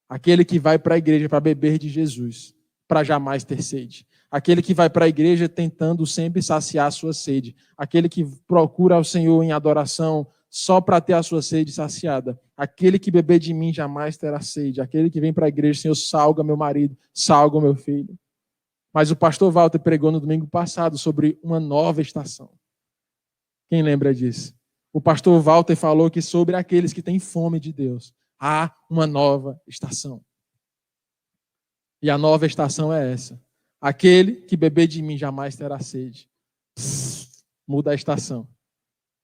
[SPEAKER 1] Aquele que vai para a igreja para beber de Jesus, para jamais ter sede. Aquele que vai para a igreja tentando sempre saciar a sua sede. Aquele que procura ao Senhor em adoração só para ter a sua sede saciada. Aquele que beber de mim jamais terá sede. Aquele que vem para a igreja, Senhor, salga meu marido, salga meu filho. Mas o pastor Walter pregou no domingo passado sobre uma nova estação. Quem lembra disso? O pastor Walter falou que sobre aqueles que têm fome de Deus, há uma nova estação. E a nova estação é essa. Aquele que beber de mim jamais terá sede. Muda a estação.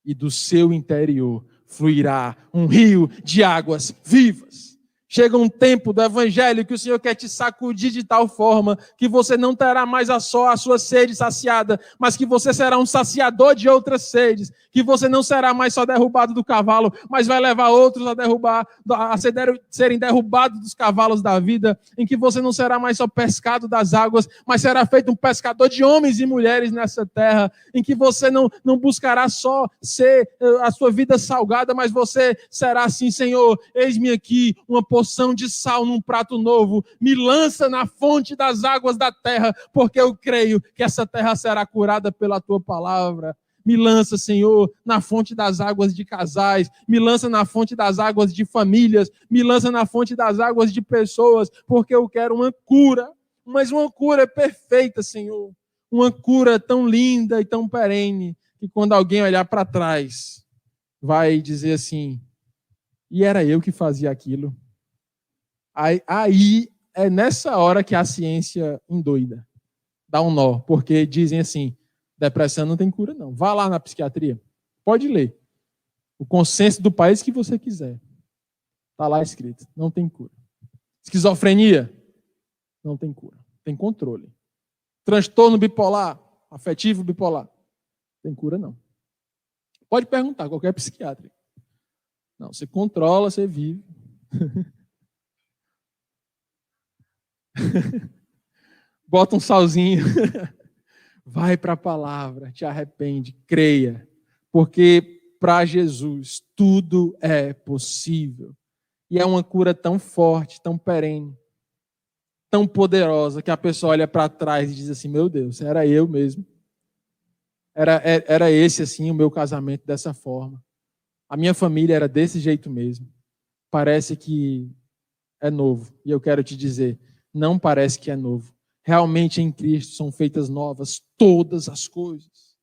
[SPEAKER 1] E do seu interior fluirá um rio de águas vivas. Chega um tempo do evangelho que o Senhor quer te sacudir de tal forma que você não terá mais só a sua sede saciada, mas que você será um saciador de outras sedes, que você não será mais só derrubado do cavalo, mas vai levar outros a serem derrubados dos cavalos da vida, em que você não será mais só pescado das águas, mas será feito um pescador de homens e mulheres nessa terra, em que você não buscará só ser a sua vida salgada, mas você será assim, Senhor, eis-me aqui, uma porção de sal num prato novo, me lança na fonte das águas da terra, porque eu creio que essa terra será curada pela tua palavra. Me lança, Senhor, na fonte das águas de casais, me lança na fonte das águas de famílias, me lança na fonte das águas de pessoas, porque eu quero uma cura, mas uma cura perfeita, Senhor, uma cura tão linda e tão perene, que quando alguém olhar para trás, vai dizer assim, e era eu que fazia aquilo. Aí é nessa hora que a ciência endoida, dá um nó, porque dizem assim, depressão não tem cura não. Vá lá na psiquiatria, pode ler. O consenso do país que você quiser. Está lá escrito, não tem cura. Esquizofrenia, não tem cura, tem controle. Transtorno bipolar, afetivo bipolar, tem cura não. Pode perguntar a qualquer psiquiatra. Não, você controla, você vive. Bota um salzinho. Vai para a palavra, te arrepende, creia. Porque para Jesus tudo é possível. E é uma cura tão forte, tão perene, tão poderosa, que a pessoa olha para trás e diz assim, meu Deus, era eu mesmo. Era esse assim o meu casamento dessa forma. A minha família era desse jeito mesmo. Parece que é novo. E eu quero te dizer, não parece que é novo. Realmente em Cristo são feitas novas todas as coisas.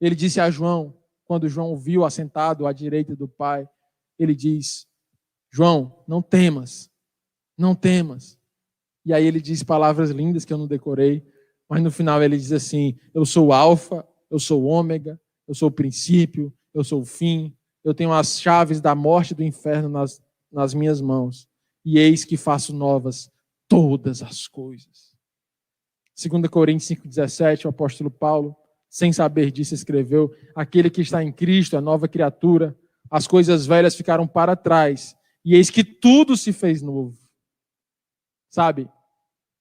[SPEAKER 1] Ele disse a João, quando João o viu assentado à direita do Pai, ele diz, João, não temas, não temas. E aí ele diz palavras lindas que eu não decorei, mas no final ele diz assim, eu sou o alfa, eu sou o ômega, eu sou o princípio, eu sou o fim, eu tenho as chaves da morte e do inferno nas minhas mãos. E eis que faço novas todas as coisas. 2 Coríntios 5,17, o apóstolo Paulo, sem saber disso, escreveu, aquele que está em Cristo, a nova criatura, as coisas velhas ficaram para trás, e eis que tudo se fez novo. Sabe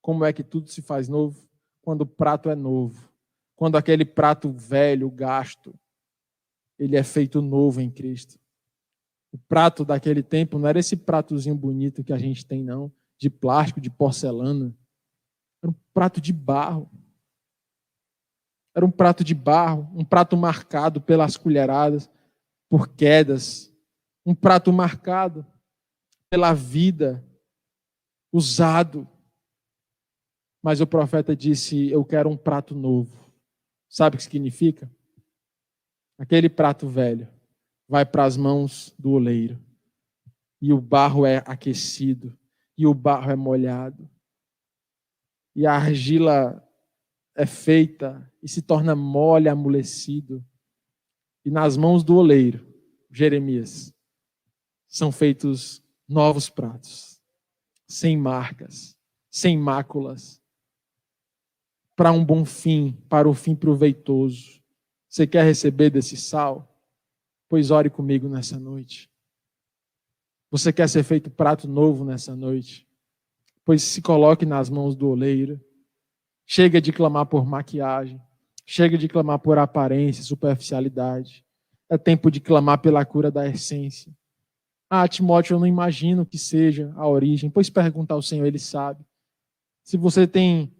[SPEAKER 1] como é que tudo se faz novo? Quando o prato é novo. Quando aquele prato velho, gasto, ele é feito novo em Cristo. O prato daquele tempo não era esse pratozinho bonito que a gente tem, não, de plástico, de porcelana. Era um prato de barro. Era um prato de barro, um prato marcado pelas colheradas, por quedas. Um prato marcado pela vida, usado. Mas o profeta disse, eu quero um prato novo. Sabe o que significa? Aquele prato velho vai para as mãos do oleiro. E o barro é aquecido. E o barro é molhado. E a argila é feita e se torna mole, amolecido. E nas mãos do oleiro, Jeremias, são feitos novos pratos. Sem marcas, sem máculas. Para um bom fim, para o fim proveitoso. Você quer receber desse sal? Pois ore comigo nessa noite. Você quer ser feito prato novo nessa noite? Pois se coloque nas mãos do oleiro. Chega de clamar por maquiagem. Chega de clamar por aparência, superficialidade. É tempo de clamar pela cura da essência. Ah, Timóteo, eu não imagino que seja a origem. Pois pergunta ao Senhor, Ele sabe. Se você tem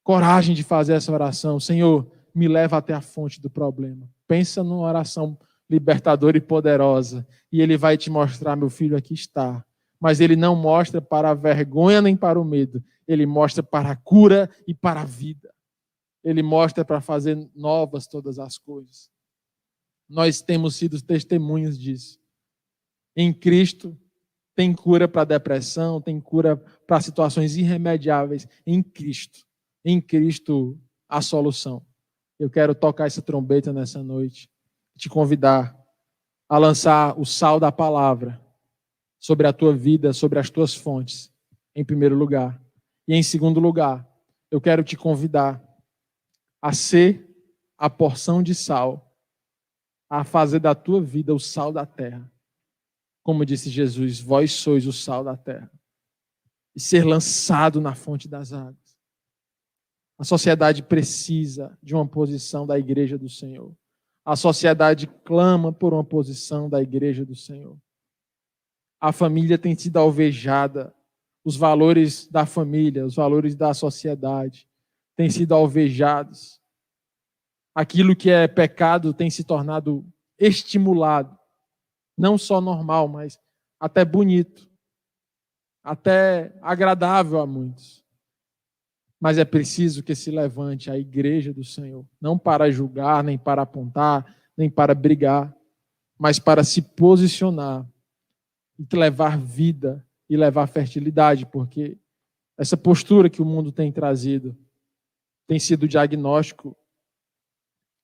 [SPEAKER 1] coragem de fazer essa oração, Senhor, me leva até a fonte do problema. Pensa numa oração libertadora e poderosa. E Ele vai te mostrar, meu filho, aqui está. Mas Ele não mostra para a vergonha nem para o medo. Ele mostra para a cura e para a vida. Ele mostra para fazer novas todas as coisas. Nós temos sido testemunhas disso. Em Cristo tem cura para a depressão, tem cura para situações irremediáveis. Em Cristo a solução. Eu quero tocar essa trombeta nessa noite, te convidar a lançar o sal da palavra sobre a tua vida, sobre as tuas fontes, em primeiro lugar. E em segundo lugar, eu quero te convidar a ser a porção de sal, a fazer da tua vida o sal da terra. Como disse Jesus, vós sois o sal da terra. E ser lançado na fonte das águas. A sociedade precisa de uma posição da igreja do Senhor. A sociedade clama por uma posição da igreja do Senhor. A família tem sido alvejada. Os valores da família, os valores da sociedade têm sido alvejados. Aquilo que é pecado tem se tornado estimulado. Não só normal, mas até bonito. Até agradável a muitos. Mas é preciso que se levante a igreja do Senhor, não para julgar, nem para apontar, nem para brigar, mas para se posicionar e levar vida e levar fertilidade, porque essa postura que o mundo tem trazido tem sido o diagnóstico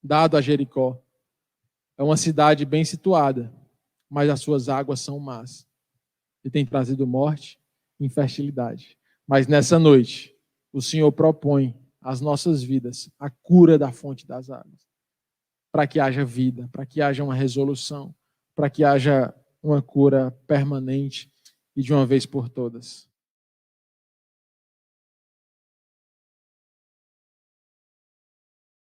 [SPEAKER 1] dado a Jericó. É uma cidade bem situada, mas as suas águas são más e tem trazido morte e infertilidade. Mas nessa noite, o Senhor propõe às nossas vidas a cura da fonte das águas, para que haja vida, para que haja uma resolução, para que haja uma cura permanente e de uma vez por todas.